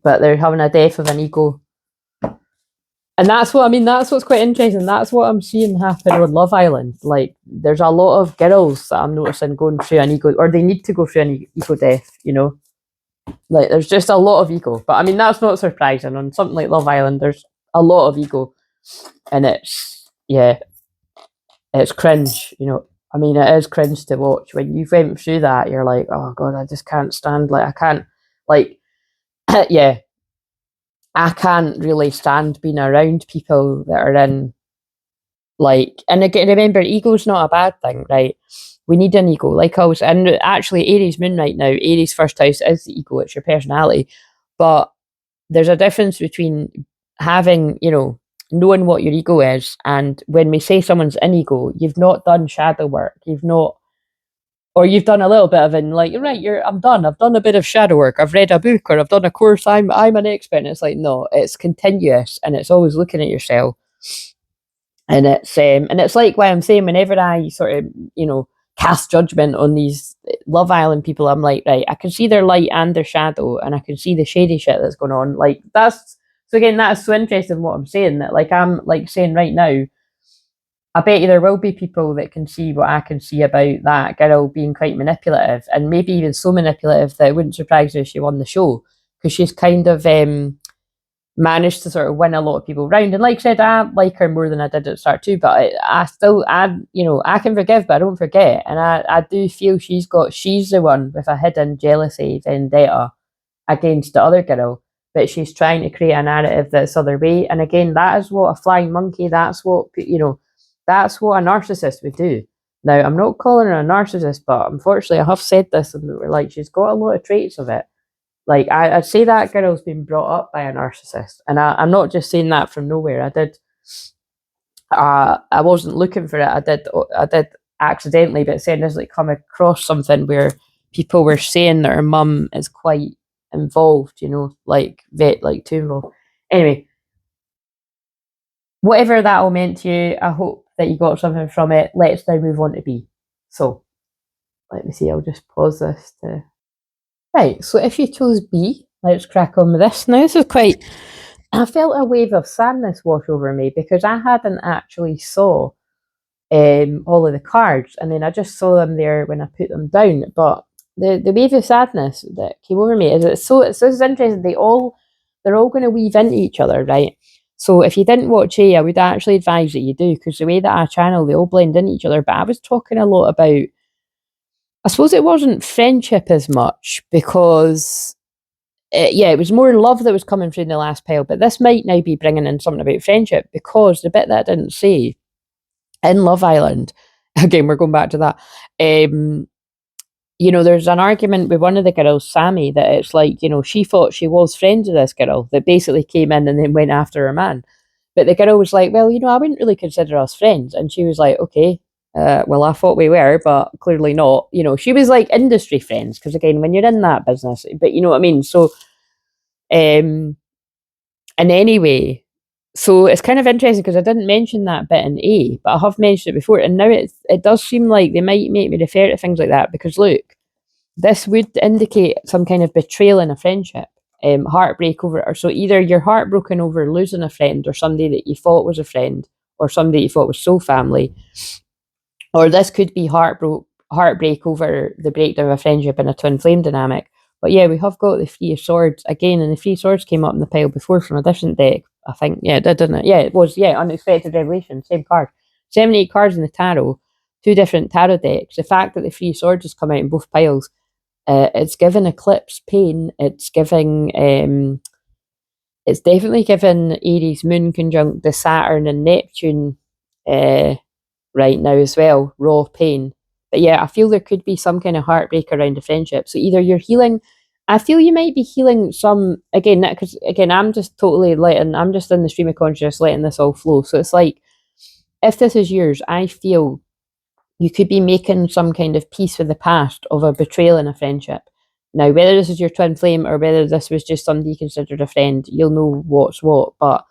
But they're having a death of an ego. And that's what I mean, that's what's quite interesting. That's what I'm seeing happen on Love Island. Like, there's a lot of girls that I'm noticing going through an ego, or they need to go through an ego death, you know? Like, there's just a lot of ego. But I mean, that's not surprising. On something like Love Island, there's a lot of ego. And it's, yeah, it's cringe, you know? I mean, it is cringe to watch. When you went through that, you're like, oh God, I just can't stand, like, I can't, like, yeah, I can't really stand being around people that are in, like, and again, remember, ego's not a bad thing, right? We need an ego. Like I was, and actually, Aries moon right now, Aries first house is the ego, it's your personality. But there's a difference between having, you know, knowing what your ego is, and when we say someone's an ego, you've not done shadow work, you've not, or you've done a little bit of it, and like, right, I've done a bit of shadow work, I've read a book, or I've done a course, I'm an expert. And it's like, no, it's continuous, and it's always looking at yourself. And it's like why I'm saying, whenever I sort of, you know, cast judgment on these Love Island people, I'm like, right, I can see their light and their shadow, and I can see the shady shit that's going on. Like, that's, so again, that's so interesting what I'm saying, that like, I'm like saying right now, I bet you there will be people that can see what I can see about that girl being quite manipulative, and maybe even so manipulative that it wouldn't surprise me if she won the show, because she's kind of managed to sort of win a lot of people round. And like I said, I like her more than I did at the start too, but I still, you know, I can forgive, but I don't forget. And I do feel she's the one with a hidden jealousy, vendetta against the other girl, but she's trying to create a narrative that's other way. And again, that is what a flying monkey, that's what, you know, that's what a narcissist would do. Now, I'm not calling her a narcissist, but unfortunately I have said this, and we're like, she's got a lot of traits of it. Like, I'd say that girl's been brought up by a narcissist. And I'm not just saying that from nowhere. I wasn't looking for it. I did accidentally, but saying this, like, come across something where people were saying that her mum is quite involved, you know, like too involved. Anyway, whatever that all meant to you, I hope that you got something from it. Let's now move on to B. So let me see, I'll just pause this to... Right, so if you chose B, let's crack on with this. Now, this is quite... I felt a wave of sadness wash over me because I hadn't actually saw all of the cards, and then I just saw them there when I put them down. But the wave of sadness that came over me is it's this is interesting. They're all going to weave into each other, right? So if you didn't watch A, I would actually advise that you do, because the way that I channel, they all blend into each other. But I was talking a lot about, I suppose it wasn't friendship as much, because it was more love that was coming through in the last pile. But this might now be bringing in something about friendship, because the bit that I didn't say in Love Island, again, we're going back to that. There's an argument with one of the girls, Sammy, that it's like, she thought she was friends with this girl that basically came in and then went after her man. But the girl was like, well, I wouldn't really consider us friends. And she was like, okay, well, I thought we were, but clearly not. She was like industry friends, because again, when you're in that business, but you know what I mean? So, and anyway, so it's kind of interesting because I didn't mention that bit in A, but I have mentioned it before. And now it does seem like they might make me refer to things like that, because look, this would indicate some kind of betrayal in a friendship, heartbreak over, or so either you're heartbroken over losing a friend, or somebody that you thought was a friend, or somebody you thought was soul family, or this could be heartbreak over the breakdown of a friendship in a twin flame dynamic. But yeah, we have got the Three of Swords again, and the Three of Swords came up in the pile before from a different deck, I think. Yeah, it did, didn't it? Yeah, it was. Yeah, Unexpected Revelation, same card. 78 cards in the tarot, 2 different tarot decks. The fact that the Three of Swords has come out in both piles, it's given eclipse pain. It's giving, it's definitely given Aries moon conjunct the Saturn and Neptune right now as well, raw pain. But yeah, I feel there could be some kind of heartbreak around a friendship. So either you're healing, I feel you might be healing some, again, because again, I'm just in the stream of consciousness letting this all flow. So it's like, if this is yours, I feel you could be making some kind of peace with the past of a betrayal in a friendship. Now, whether this is your twin flame or whether this was just somebody you considered a friend, you'll know what's what. But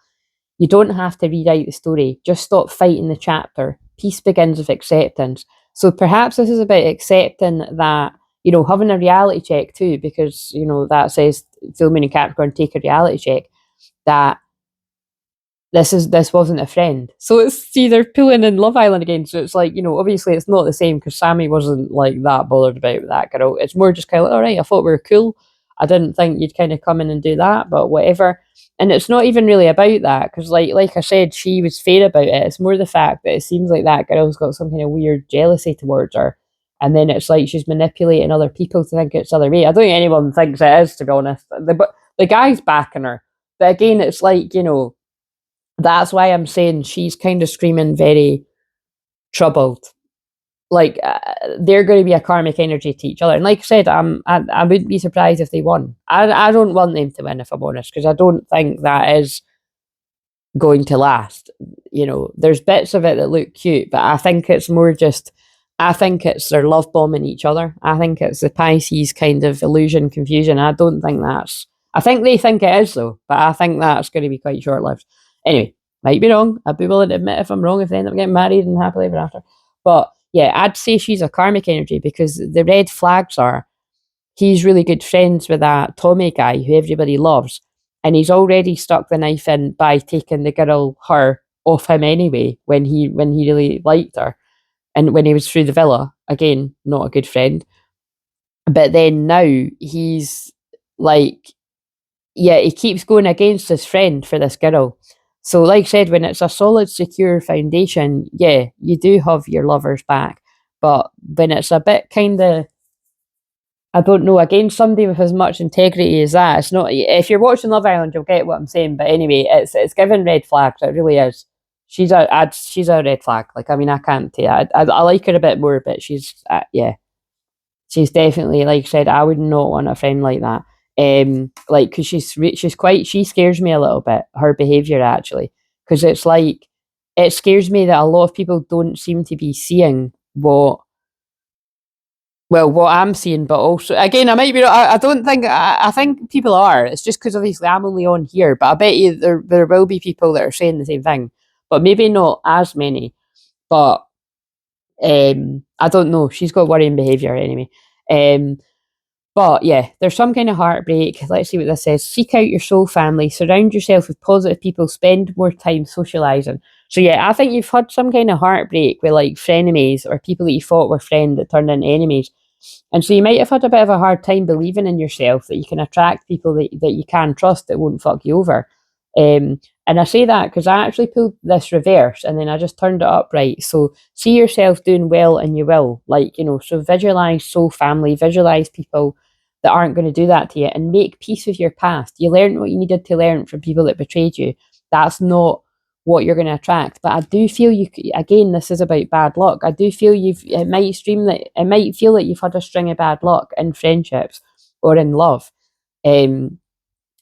you don't have to rewrite the story. Just stop fighting the chapter. Peace begins with acceptance. So perhaps this is about accepting that, having a reality check too, because, that says full moon and Capricorn, take a reality check, that this wasn't a friend. So it's either pulling in Love Island again. So it's like, obviously it's not the same, because Sammy wasn't like that bothered about that girl. It's more just kind of like, all right, I thought we were cool. I didn't think you'd kind of come in and do that, but whatever. And it's not even really about that, because like I said, she was fair about it. It's more the fact that it seems like that girl's got some kind of weird jealousy towards her. And then it's like she's manipulating other people to think it's the other way. I don't think anyone thinks it is, to be honest. The guy's backing her. But again, it's like, that's why I'm saying she's kind of screaming very troubled. Like, they're going to be a karmic energy to each other. And like I said, I wouldn't be surprised if they won. I don't want them to win, if I'm honest, because I don't think that is going to last. There's bits of it that look cute, but I think it's more just, I think it's their love bombing each other. I think it's the Pisces kind of illusion, confusion. I don't think I think they think it is though, but I think that's going to be quite short-lived. Anyway, might be wrong. I'd be willing to admit if I'm wrong, if they end up getting married and happily ever after. But yeah, I'd say she's a karmic energy, because the red flags are, he's really good friends with that Tommy guy who everybody loves, and he's already stuck the knife in by taking her off him anyway when he really liked her, and when he was through the villa. Again, not a good friend. But then now he's like, yeah, he keeps going against his friend for this girl. So like I said, when it's a solid, secure foundation, yeah, you do have your lovers back. But when it's a bit kind of, I don't know, again, somebody with as much integrity as that, it's not, if you're watching Love Island, you'll get what I'm saying. But anyway, it's given red flags. It really is. She's a red flag. Like, I mean, I can't tell you. I like her a bit more, but she's, yeah. She's definitely, like I said, I would not want a friend like that. Like, because she scares me a little bit, her behaviour actually, because it's like, it scares me that a lot of people don't seem to be seeing what I'm seeing, but also, again, I might be, I don't think, I think people are, it's just because obviously I'm only on here, but I bet you there will be people that are saying the same thing. but maybe not as many. But I don't know. She's got worrying behaviour anyway. But yeah, there's some kind of heartbreak. Let's see what this says. Seek out your soul family. Surround yourself with positive people. Spend more time socialising. So yeah, I think you've had some kind of heartbreak with like frenemies or people that you thought were friends that turned into enemies. And so you might have had a bit of a hard time believing in yourself that you can attract people that you can trust that won't fuck you over. And I say that because I actually pulled this reverse and then I just turned it upright. So see yourself doing well and you will. Like, you know, so visualize soul family, visualize people that aren't going to do that to you and make peace with your past. You learned what you needed to learn from people that betrayed you. That's not what you're going to attract. But I do feel you, again, this is about bad luck. I do feel it might feel like you've had a string of bad luck in friendships or in love.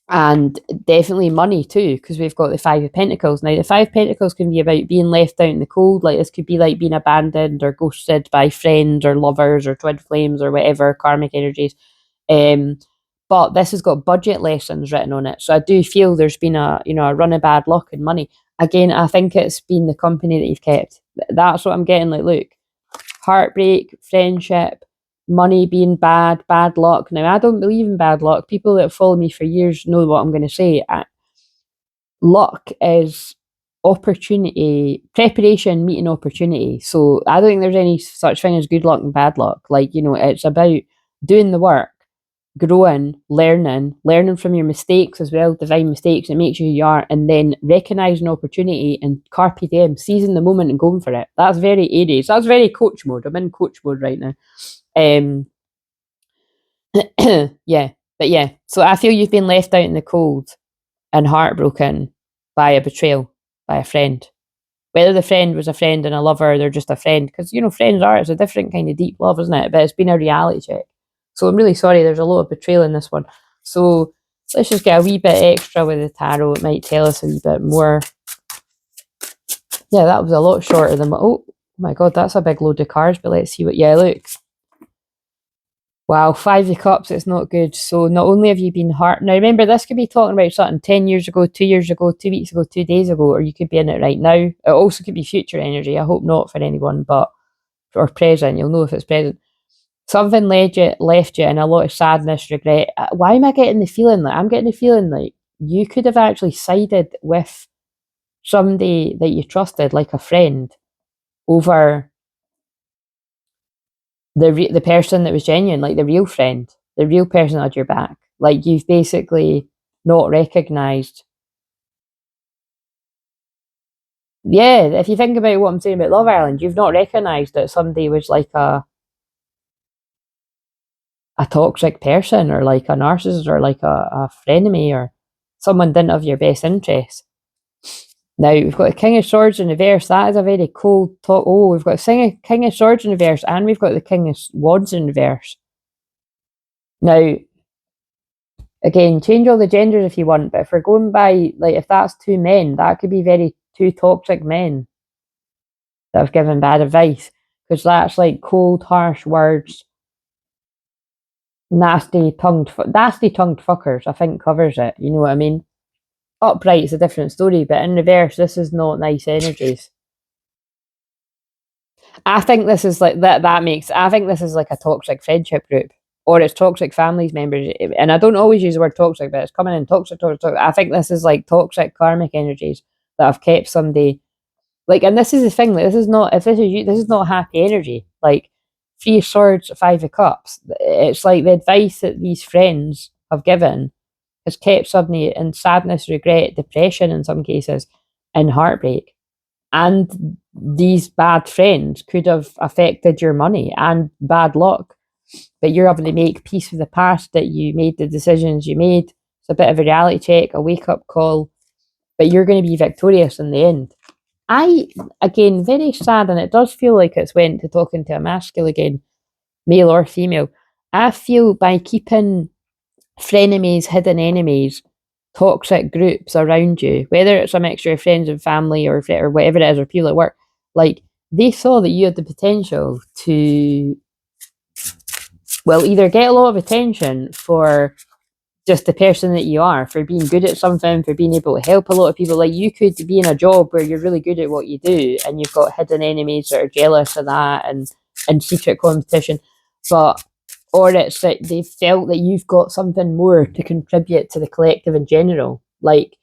And definitely money too, because we've got the Five of Pentacles. Now, the Five of Pentacles can be about being left out in the cold. Like, this could be like being abandoned or ghosted by friends or lovers or twin flames or whatever, karmic energies. But this has got budget lessons written on it. So I do feel there's been a run of bad luck and money. Again, I think it's been the company that you've kept. That's what I'm getting. Like, look, heartbreak, friendship, money being bad luck. Now, I don't believe in bad luck. People that follow me for years know what I'm going to say. Luck is opportunity, preparation meeting opportunity. So I don't think there's any such thing as good luck and bad luck. Like, you know, it's about doing the work, growing, learning from your mistakes as well, divine mistakes. It makes you who you are, and then recognizing opportunity and carpe diem, seizing the moment and going for it. That's very Aries. That's very coach mode. I'm in coach mode right now. Yeah, but yeah. So I feel you've been left out in the cold and heartbroken by a betrayal, by a friend. Whether the friend was a friend and a lover, they're just a friend. Because, you know, friends are, it's a different kind of deep love, isn't it? But it's been a reality check. So I'm really sorry, there's a lot of betrayal in this one. So let's just get a wee bit extra with the tarot. It might tell us a wee bit more. Yeah, that was a lot shorter than, oh my God, that's a big load of cards, but let's see what, yeah, look. Wow, Five of Cups, it's not good. So not only have you been hurt, now remember, this could be talking about something 10 years ago, 2 years ago, 2 weeks ago, 2 days ago, or you could be in it right now. It also could be future energy. I hope not for anyone, but, or present, you'll know if it's present. Something left you in a lot of sadness, regret. Why am I getting the feeling that I'm getting the feeling like you could have actually sided with somebody that you trusted, like a friend, over the person that was genuine, like the real friend, the real person that had your back. Like, you've basically not recognised. Yeah, if you think about what I'm saying about Love Island, you've not recognised that somebody was like a toxic person or like a narcissist or like a frenemy or someone didn't have your best interest. Now, we've got the King of Swords in reverse. That is a very cold talk. Oh, we've got King of Swords in reverse and we've got the King of Wands in reverse. Now, again, change all the genders if you want, but if we're going by, like, if that's two men, that could be two toxic men that have given bad advice, because that's like cold, harsh words, nasty tongued fuckers, I think covers it, you know what I mean? Upright is a different story, but in reverse, this is not nice energies. I think this is like I think this is like a toxic friendship group, or it's toxic families members. And I don't always use the word toxic, but it's coming in toxic. I think this is like toxic karmic energies that have kept somebody, like, and this is the thing, like, this is not, if this is you, this is not happy energy. Like, Three of Swords, Five of Cups. It's like the advice that these friends have given has kept somebody in sadness, regret, depression in some cases, and heartbreak. And these bad friends could have affected your money and bad luck, but you're having to make peace with the past, that you made the decisions you made. It's a bit of a reality check, a wake-up call, but you're going to be victorious in the end. Again, very sad, and it does feel like it's went to talking to a masculine again, male or female. I feel by keeping frenemies, hidden enemies, toxic groups around you, whether it's a mixture of friends and family or whatever it is, or people at work, like, they saw that you had the potential to, well, either get a lot of attention for just the person that you are, for being good at something, for being able to help a lot of people. Like, you could be in a job where you're really good at what you do and you've got hidden enemies that are jealous of that and secret competition, but or it's that they felt that you've got something more to contribute to the collective in general. Like,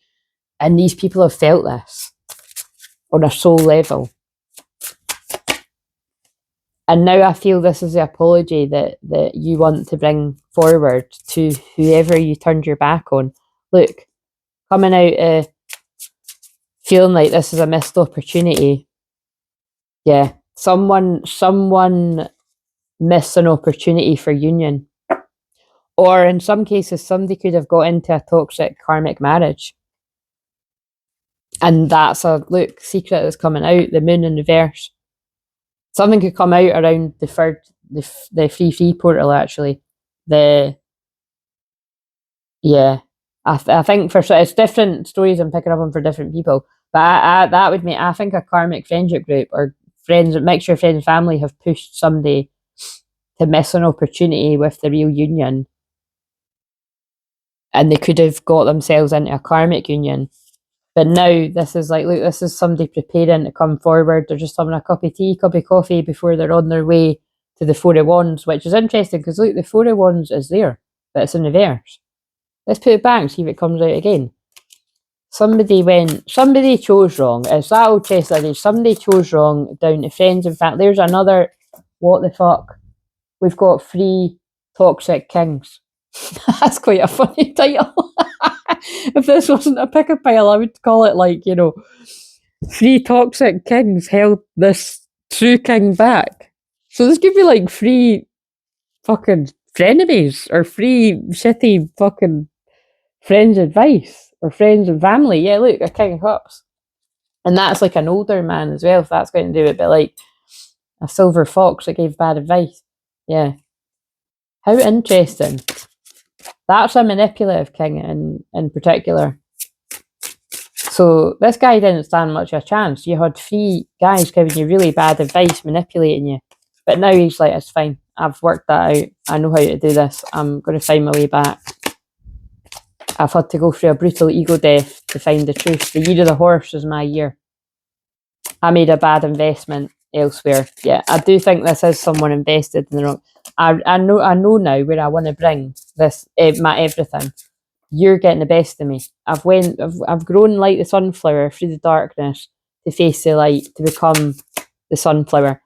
and these people have felt this on a soul level. And now I feel this is the apology that you want to bring forward to whoever you turned your back on. Look, coming out feeling like this is a missed opportunity. Yeah, someone missed an opportunity for union. Or in some cases, somebody could have got into a toxic karmic marriage. And that's a, look, secret that's coming out, the moon in reverse. Something could come out around the third, the free portal, actually. I think for it's different stories I'm picking up on for different people. But that would make, I think, a karmic friendship group or friends, a mixture of friends and family have pushed somebody to miss an opportunity with the real union. And they could have got themselves into a karmic union. But now this is like, look, this is somebody preparing to come forward. They're just having a cup of tea, cup of coffee before they're on their way to the Four of Wands, which is interesting because look, the Four of Wands is there, but it's in reverse. Let's put it back and see if it comes out again. Somebody chose wrong. It's that old chest idea. Somebody chose wrong down to friends. In fact, there's another, what the fuck? We've got 3 toxic kings. That's quite a funny title. If this wasn't a pick a pile, I would call it like, 3 toxic kings held this true king back. So this could be like 3 fucking frenemies or 3 shitty fucking friends' advice or friends and family. Yeah, look, a king of cups. And that's like an older man as well, if that's going to do it, but like a silver fox that gave bad advice. Yeah. How interesting. That's a manipulative king in particular. So this guy didn't stand much of a chance. You had 3 guys giving you really bad advice, manipulating you. But now he's like, it's fine. I've worked that out. I know how to do this. I'm going to find my way back. I've had to go through a brutal ego death to find the truth. The year of the horse is my year. I made a bad investment elsewhere. Yeah, I do think this is someone invested in the wrong. I know now where I want to bring this, my everything. You're getting the best of me. I've grown like the sunflower through the darkness to face the light, to become the sunflower.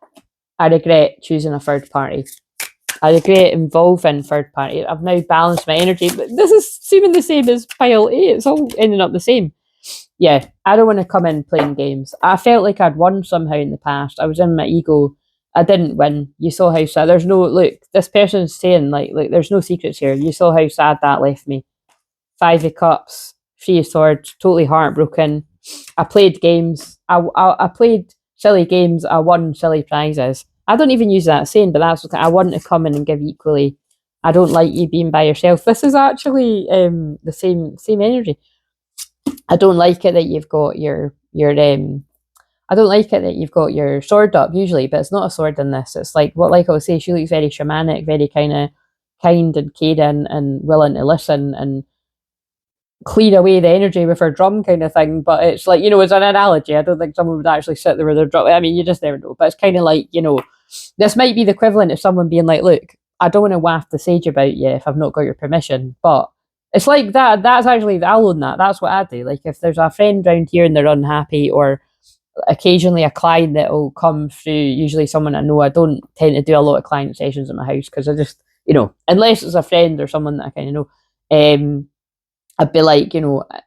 I regret choosing a third party. I regret involving third party. I've now balanced my energy, but this is seeming the same as pile A. It's all ending up the same. Yeah, I don't want to come in playing games. I felt like I'd won somehow in the past. I was in my ego. I didn't win. You saw how sad. There's no, look, this person's saying like there's no secrets here. You saw how sad that left me. 5 of Cups, 3 of Swords, totally heartbroken. I played games. I played silly games. I won silly prizes. I don't even use that saying, but that's what I want to come in and give equally. I don't like you being by yourself. This is actually the same energy. I don't like it that you've got your I don't like it that you've got your sword up usually, but it's not a sword in this. It's like I was saying, she looks very shamanic, very kind of kind and caring and willing to listen and clear away the energy with her drum kind of thing. But it's like, it's an analogy. I don't think someone would actually sit there with their drum. I mean, you just never know. But it's kind of like, this might be the equivalent of someone being like, look, I don't want to waft the sage about you if I've not got your permission. But it's like that. That's actually, I'll own that. That's what I do. Like if there's a friend around here and they're unhappy, or occasionally a client that will come through, usually someone I know. I don't tend to do a lot of client sessions at my house because I just, unless it's a friend or someone that I kind of know, I'd be like,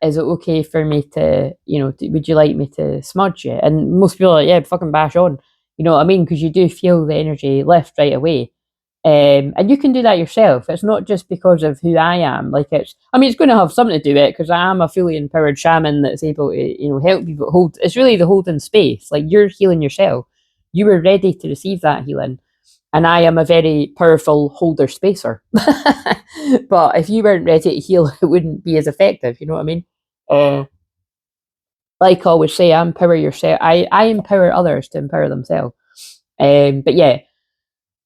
is it okay for me to, would you like me to smudge you? And most people are like, yeah, fucking bash on. You know what I mean? Because you do feel the energy lift right away. And you can do that yourself. It's not just because of who I am. Like it's going to have something to do with it because I am a fully empowered shaman that's able to, help people hold. It's really the holding space. Like you're healing yourself. You were ready to receive that healing. And I am a very powerful holder spacer. But if you weren't ready to heal, it wouldn't be as effective. You know what I mean? Like I always say, I empower yourself. I empower others to empower themselves. But yeah,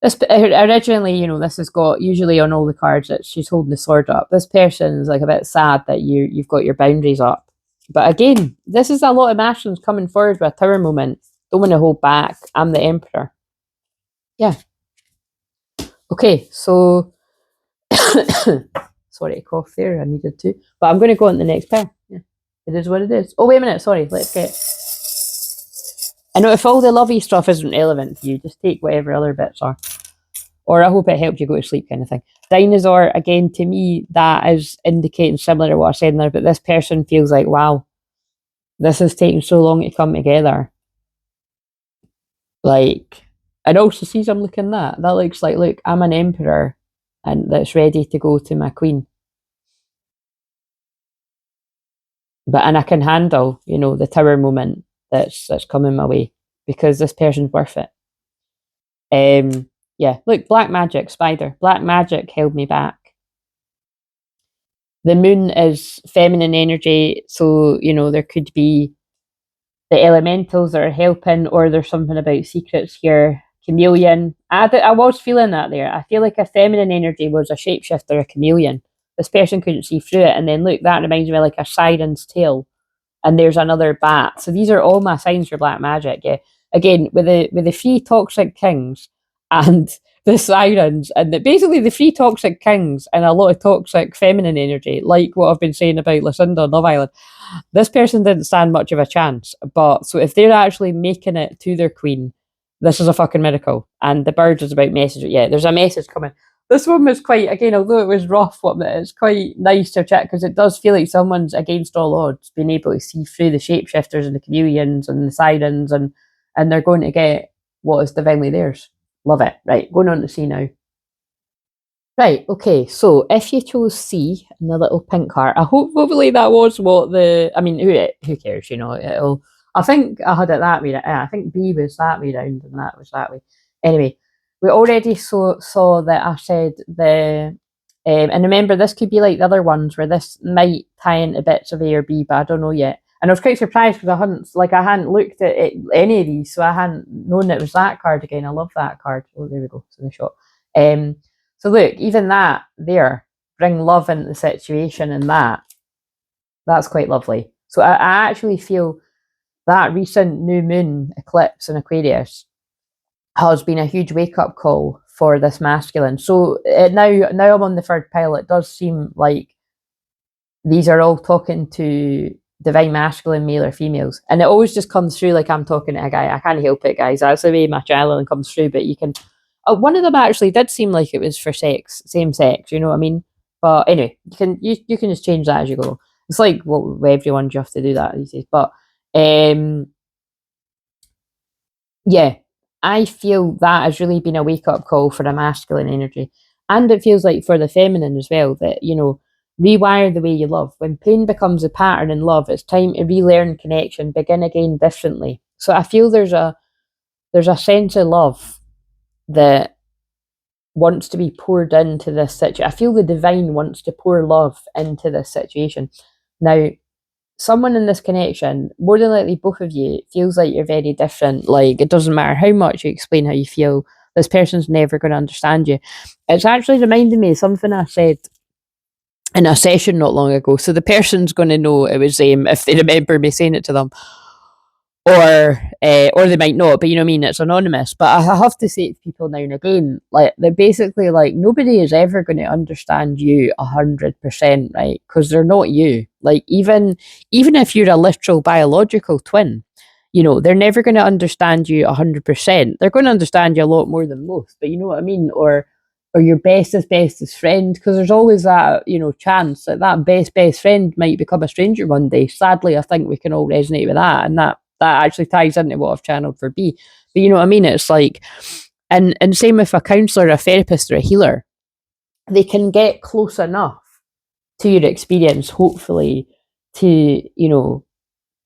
This originally, you know, this has got usually on all the cards that she's holding the sword up. This person is like a bit sad that you've got your boundaries up. But again, this is a lot of masculines coming forward with a tower moment. Don't want to hold back. I'm the emperor. Yeah. Okay, so sorry to cough there. I needed to, but I'm going to go on the next pair. Yeah, it is what it is. Oh wait a minute. Sorry. Let's get. I know if all the lovey stuff isn't relevant to you, just take whatever other bits are. Or I hope it helped you go to sleep, kind of thing. Dinosaur, again, to me, that is indicating similar to what I said in there, but this person feels like, wow, this is taking so long to come together. Like, and also sees I'm looking that. That looks like, look, I'm an emperor and that's ready to go to my queen. And I can handle, you know, the tower moment that's coming my way because this person's worth it. Yeah, look, black magic, spider. Black magic held me back. The moon is feminine energy, so, you know, there could be the elementals that are helping, or there's something about secrets here. Chameleon. I was feeling that there. I feel like a feminine energy was a shapeshifter, a chameleon. This person couldn't see through it. And then look, that reminds me of like a siren's tail. And there's another bat. So these are all my signs for black magic. Yeah. Again, with the three toxic kings and the sirens, and basically the three toxic kings and a lot of toxic feminine energy, like what I've been saying about Lucinda on Love Island. This person didn't stand much of a chance. But so if they're actually making it to their queen, this is a fucking miracle. And the bird is about message. Yeah, there's a message coming. This one was quite, again, although it was rough, it's quite nice to chat because it does feel like someone's against all odds, being able to see through the shapeshifters and the chameleons and the sirens, and they're going to get what is divinely theirs. Love it. Right, going on to C now. Right, okay, so if you chose C in the little pink heart, I hope hopefully that was what I mean, who cares, you know, I think I had it that way, I think B was that way round and that was that way. Anyway, we already saw that I said and remember this could be like the other ones where this might tie into bits of A or B, but I don't know yet. And I was quite surprised because I hadn't looked at any of these, so I hadn't known it was that card again. I love that card. Oh, there we go, it's in the shot. So look, even that there, bring love into the situation, and that's quite lovely. So I actually feel that recent new moon eclipse in Aquarius has been a huge wake-up call for this masculine. So now I'm on the third pile, it does seem like these are all talking to divine masculine, male or females. And it always just comes through like I'm talking to a guy. I can't help it, guys. That's the way my channeling comes through, but you can... one of them actually did seem like it was for sex, same sex, you know what I mean? But anyway, you can just change that as you go. It's like with everyone, you have to do that these days. But yeah, I feel that has really been a wake up call for a masculine energy. And it feels like for the feminine as well, that, you know, rewire the way you love. When pain becomes a pattern in love, it's time to relearn connection, begin again differently. So I feel there's a sense of love that wants to be poured into this situation. I feel the divine wants to pour love into this situation. Now, someone in this connection, more than likely both of you, feels like you're very different. Like, it doesn't matter how much you explain how you feel, this person's never going to understand you. It's actually reminding me of something I said in a session not long ago. So the person's going to know it was if they remember me saying it to them, or they might not, but you know what I mean, it's anonymous. But I have to say it to people now and again, like, they're basically like, nobody is ever going to understand you 100%, right? Because they're not you. Like, even if you're a literal biological twin, you know, they're never going to understand you 100%. They're going to understand you a lot more than most, but you know what I mean? Or your bestest friend, because there's always that, you know, chance that best friend might become a stranger one day. Sadly, I think we can all resonate with that, and that actually ties into what I've channeled for B. But you know what I mean? It's like, and same with a counsellor, a therapist, or a healer. They can get close enough to your experience, hopefully, to, you know,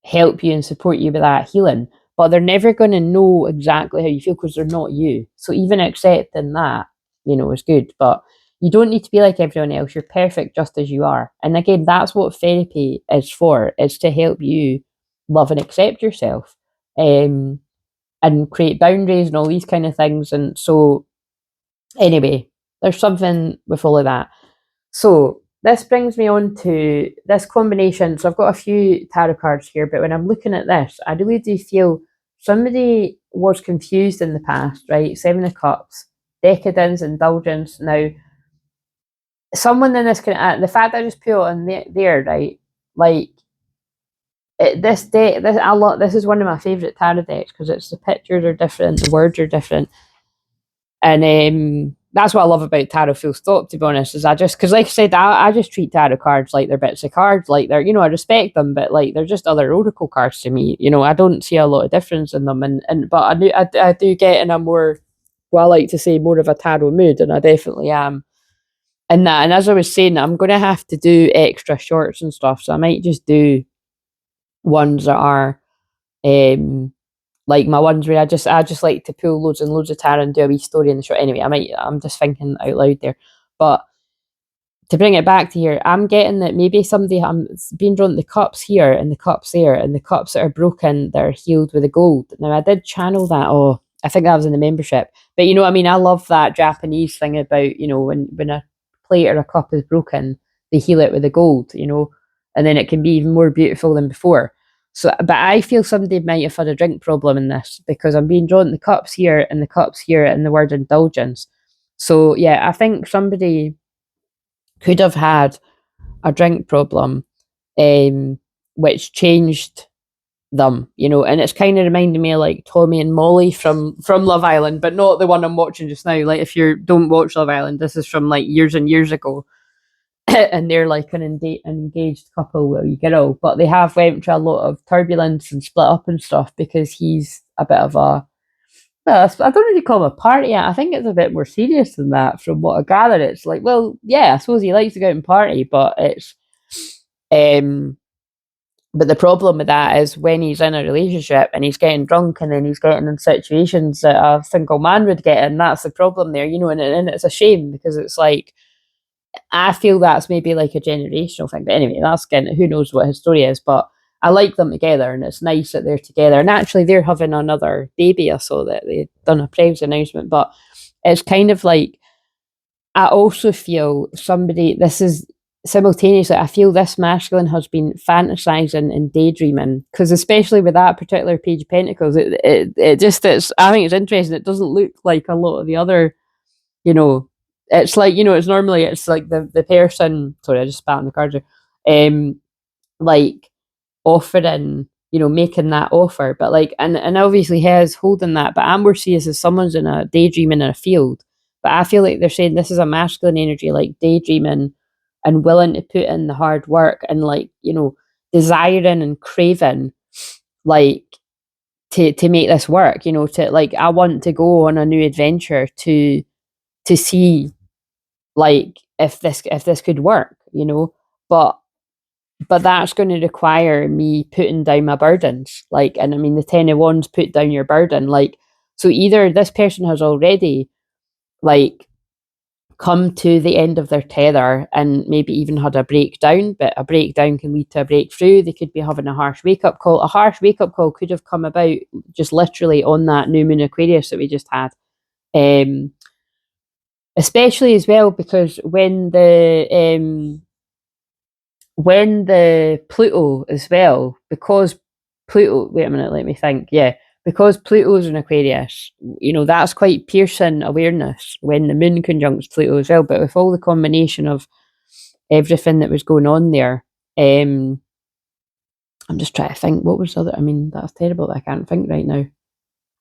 help you and support you with that healing. But they're never going to know exactly how you feel because they're not you. So even accepting that, you know, is good. But you don't need to be like everyone else. You're perfect just as you are. And again, that's what therapy is for. It's to help you love and accept yourself, and create boundaries and all these kind of things. And so Anyway, there's something with all of that. So this brings me on to this combination. So I've got a few tarot cards here, but when I'm looking at this, I really do feel somebody was confused in the past, right? Seven of Cups, decadence, indulgence. Now, someone in this the fact that I just put on there, right? Like this deck, this is one of my favorite tarot decks because it's the pictures are different, the words are different, and that's what I love about tarot. Full stop. To be honest, is because like I said, I just treat tarot cards like they're bits of cards, like they're I respect them, but like they're just other oracle cards to me. I don't see a lot of difference in them, and but I do get in a more, well, I like to say more of a tarot mood, and I definitely am in that. And as I was saying, I'm going to have to do extra shorts and stuff, so I might just do ones that are like my ones where I just like to pull loads and loads of tarot and do a wee story in the short. Anyway, I'm just thinking out loud there. But to bring it back to here, I'm getting that maybe somebody, I'm being drawn the cups here and the cups there, and the cups that are broken that are healed with the gold. Now I did channel that. Oh, I think that was in the membership. But you know what I mean? I love that Japanese thing about, when a plate or a cup is broken, they heal it with the gold, and then it can be even more beautiful than before. So, but I feel somebody might have had a drink problem in this because I'm being drawn the cups here and the cups here and the word indulgence. So yeah, I think somebody could have had a drink problem, which changed them, and it's kind of reminding me of like Tommy and Molly from Love Island, but not the one I'm watching just now. Like if you don't watch Love Island, this is from like years and years ago, and they're like an engaged couple with a girl, but they have went through a lot of turbulence and split up and stuff because he's a bit of a, well, I don't really call him a party. I think it's a bit more serious than that. From what I gather, it's like, well, yeah, I suppose he likes to go out and party, but it's, but the problem with that is when he's in a relationship and he's getting drunk and then he's getting in situations that a single man would get in. That's the problem there, and it's a shame because it's like, I feel that's maybe like a generational thing. But anyway, that's again, who knows what his story is, but I like them together and it's nice that they're together. And actually, they're having another baby. I saw that they've done a press announcement, but it's kind of like, I also feel this is simultaneously, I feel this masculine has been fantasizing and daydreaming because, especially with that particular Page of Pentacles, it just, I think it's interesting. It doesn't look like a lot of the other, you know, it's like, it's like the person, sorry, I just spat on the cards here, like offering, making that offer, but like, and obviously his holding that, but I'm more serious as someone's in a daydreaming in a field. But I feel like they're saying this is a masculine energy, like daydreaming and willing to put in the hard work and like, desiring and craving, like to make this work, to like, I want to go on a new adventure to see like if this could work, but that's going to require me putting down my burdens, like, and I mean the 10 of Wands, put down your burden, like, so either this person has already like come to the end of their tether and maybe even had a breakdown, but a breakdown can lead to a breakthrough. They could be having a harsh wake-up call. A harsh wake-up call could have come about just literally on that new moon Aquarius that we just had, especially as well because when the Pluto as well, because Pluto, wait a minute, let me think. Yeah, because Pluto's in Aquarius, that's quite piercing awareness when the moon conjuncts Pluto as well. But with all the combination of everything that was going on there, I'm just trying to think what was the other. I mean, that's terrible. I can't think right now.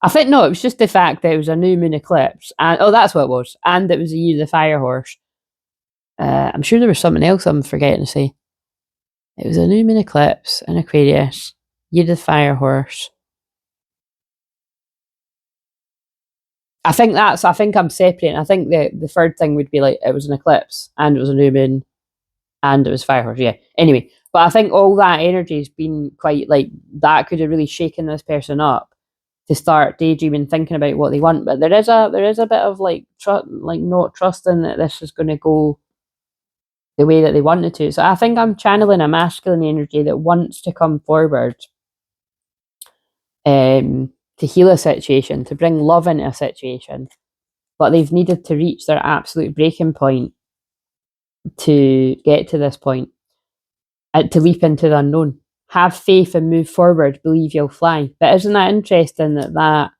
I think no, it was just the fact that it was a new moon eclipse, and that's what it was, and it was the year of the fire horse. I'm sure there was something else I'm forgetting to say. It was a new moon eclipse in Aquarius, year of the fire horse. I think I'm separating. I think the third thing would be like it was an eclipse and it was a new moon and it was fire horse. Yeah. Anyway, but I think all that energy has been quite like that could have really shaken this person up to start daydreaming, thinking about what they want. But there is a bit of like not trusting that this is going to go the way that they wanted to. So I think I'm channeling a masculine energy that wants to come forward, to heal a situation, to bring love into a situation. but they've needed to reach their absolute breaking point to get to this point, to leap into the unknown. Have faith and move forward, believe you'll fly. But isn't that interesting that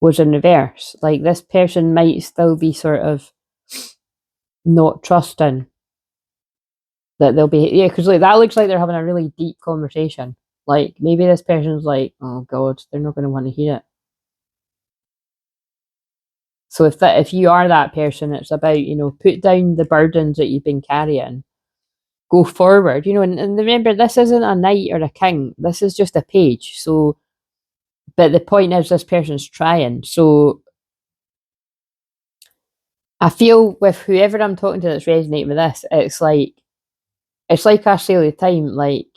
was in reverse? Like, this person might still be sort of not trusting that they'll be, yeah, because like that looks like they're having a really deep conversation. Like, maybe this person's like, oh god, they're not going to want to hear it. So if you are that person, it's about, put down the burdens that you've been carrying, go forward, and remember, this isn't a knight or a king, this is just a page. So, but the point is, this person's trying. So I feel with whoever I'm talking to that's resonating with this, it's like I say all the time, like,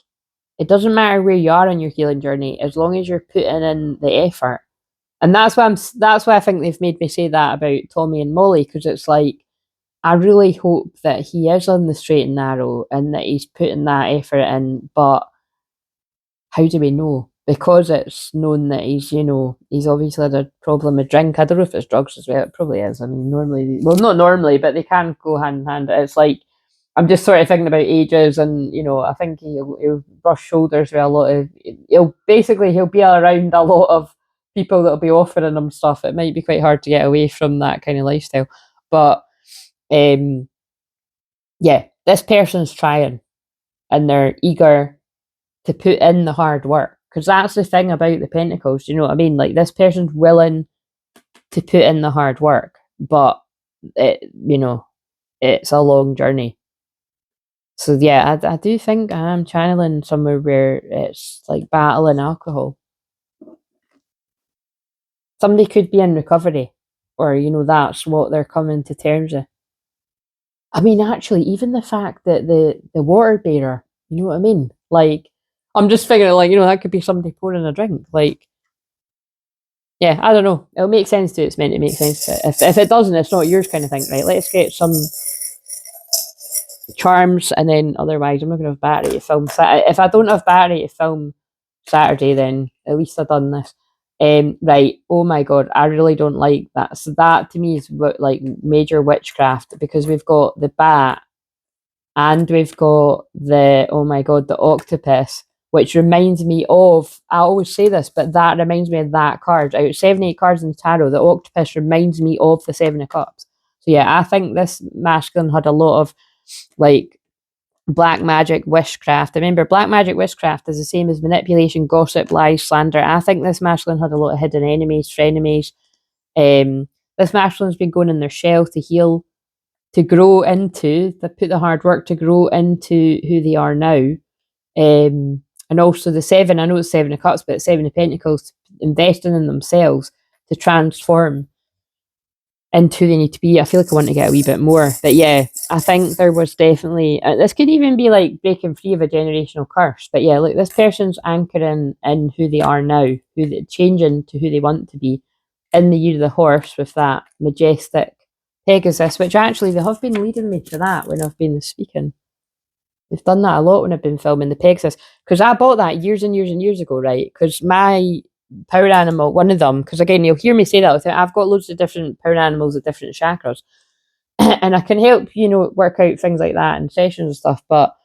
it doesn't matter where you are on your healing journey, as long as you're putting in the effort. And that's why I think they've made me say that about Tommy and Molly, because it's like, I really hope that he is on the straight and narrow and that he's putting that effort in. But how do we know? Because it's known that he's obviously had a problem with drink. I don't know if it's drugs as well. It probably is. I mean, normally, well, not normally, but they can go hand in hand. It's like, I'm just sort of thinking about ages, and I think he'll brush shoulders with a lot of. He'll be around a lot of people that'll be offering him stuff. It might be quite hard to get away from that kind of lifestyle, but yeah, this person's trying, and they're eager to put in the hard work, because that's the thing about the Pentacles. You know what I mean? Like, this person's willing to put in the hard work, but it's a long journey. So yeah, I do think I'm channeling somewhere where it's like battling alcohol. Somebody could be in recovery, or that's what they're coming to terms with. I mean, actually, even the fact that the water bearer, you know what I mean? Like, I'm just figuring, like, that could be somebody pouring a drink. Like, yeah, I don't know. It'll make sense to it. It's meant to make sense to it. If it doesn't, it's not yours, kind of thing, right? Let's get some charms, and then otherwise, I'm not going to have battery to film. If I don't have battery to film Saturday, then at least I've done this. Right. Oh my god, I really don't like that. So that to me is like major witchcraft, because we've got the bat and we've got the, oh my god, the octopus, which reminds me of, I always say this, but that reminds me of that card. Out of 78 cards in the tarot, the octopus reminds me of the Seven of Cups. So yeah, I think this masculine had a lot of like black magic, witchcraft. Remember, black magic, witchcraft is the same as manipulation, gossip, lies, slander. I think this masculine had a lot of hidden enemies, frenemies. This masculine's been going in their shell to heal, to grow into, to put the hard work to grow into who they are now. And also the seven, I know it's Seven of Cups, but Seven of Pentacles, investing in themselves to transform into who they need to be. I feel like I want to get a wee bit more, but yeah, I think there was definitely, this could even be like breaking free of a generational curse. But yeah, look, this person's anchoring in who they are now, who they changing to who they want to be in the year of the horse, with that majestic Pegasus, which actually they have been leading me to that when I've been speaking. They've done that a lot when I've been filming the Pegasus, because I bought that years and years and years ago, right? Because my power animal, one of them, because again, you'll hear me say that, I've got loads of different power animals at different chakras, and I can help, work out things like that in sessions and stuff, but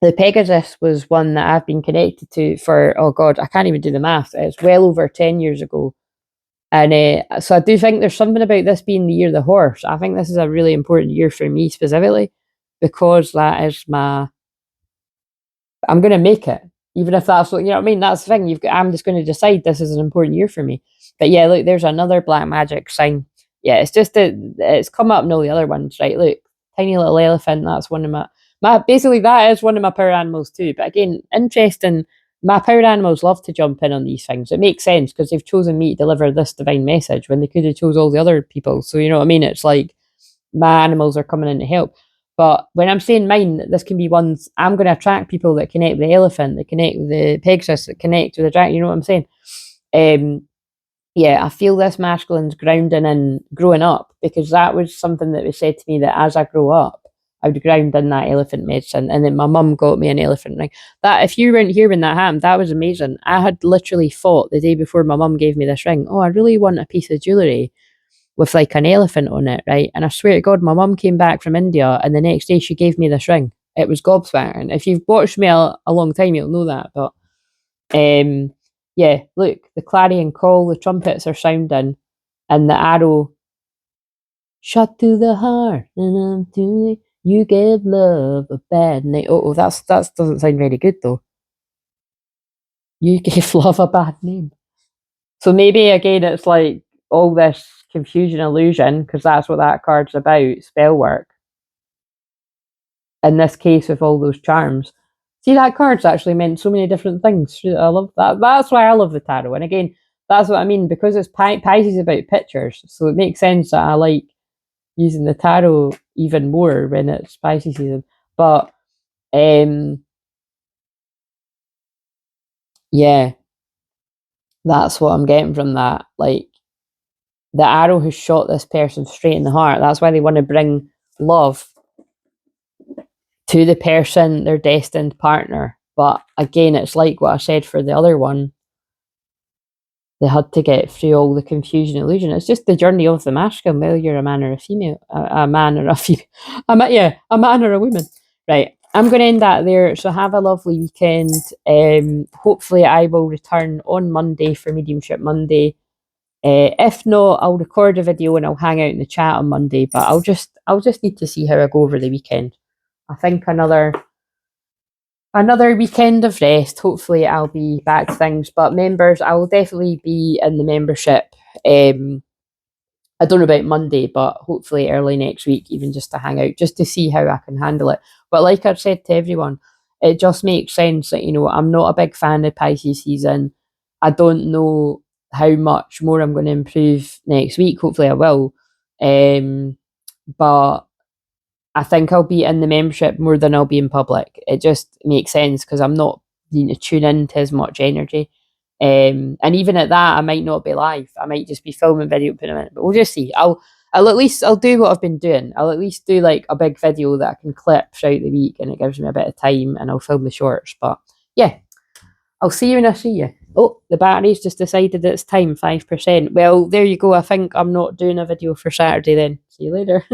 the Pegasus was one that I've been connected to for, oh god, I can't even do the math, it's well over 10 years ago. And so I do think there's something about this being the year of the horse. I think this is a really important year for me specifically, because that is I'm going to make it, even if that's what, what I mean. That's the thing. I'm just going to decide this is an important year for me. But yeah, look, there's another black magic sign. Yeah, it's just that it's come up in all the other ones, right? Look, tiny little elephant. That's one of my basically that is one of my power animals too. But again, interesting. My power animals love to jump in on these things. It makes sense because they've chosen me to deliver this divine message when they could have chose all the other people. So you know what I mean? It's like my animals are coming in to help. But when I'm saying mine, this can be ones, I'm going to attract people that connect with the elephant, that connect with the Pegasus, that connect with the dragon. You know what I'm saying? Yeah, I feel this masculine's grounding in growing up, because that was something that was said to me, that as I grow up, I would ground in that elephant medicine, and then my mum got me an elephant ring. That, if you weren't here when that happened, that was amazing. I had literally thought the day before my mum gave me this ring, oh, I really want a piece of jewellery with like an elephant on it, right? And I swear to God, my mum came back from India, and the next day she gave me this ring. It was gobsmacking. If you've watched me a long time, you'll know that. But yeah, look, the clarion call, the trumpets are sounding, and the arrow shot to the heart, and I'm to you gave love a bad name. Oh, that doesn't sound very good though. You gave love a bad name. So maybe again, it's like all this confusion illusion, because that's what that card's about, spell work. In this case, with all those charms. See, that card's actually meant so many different things. I love that. That's why I love the tarot. And again, that's what I mean, because it's Pisces about pictures. So it makes sense that I like using the tarot even more when it's Pisces season. But yeah, that's what I'm getting from that. Like, the arrow has shot this person straight in the heart. That's why they want to bring love to the person, their destined partner. But again, it's like what I said for the other one. They had to get through all the confusion, illusion. It's just the journey of the masculine, whether you're a man or a female, a man or a female, a man or a woman. Right, I'm going to end that there. So have a lovely weekend. Hopefully I will return on Monday for Mediumship Monday. If not, I'll record a video and I'll hang out in the chat on Monday. But I'll just need to see how I go over the weekend. I think another weekend of rest. Hopefully I'll be back to things. But members, I will definitely be in the membership. I don't know about Monday, but hopefully early next week, even just to hang out, just to see how I can handle it. But like I've said to everyone, it just makes sense that, I'm not a big fan of Pisces season. I don't know how much more I'm going to improve next week. Hopefully I will. But I think I'll be in the membership more than I'll be in public. It just makes sense because I'm not needing to tune into as much energy. And even at that, I might not be live. I might just be filming video, putting them in. But we'll just see. I'll do what I've been doing. I'll at least do like a big video that I can clip throughout the week, and it gives me a bit of time, and I'll film the shorts. But yeah, I'll see you when I see you. Oh, the battery's just decided it's time, 5%. Well, there you go. I think I'm not doing a video for Saturday then. See you later.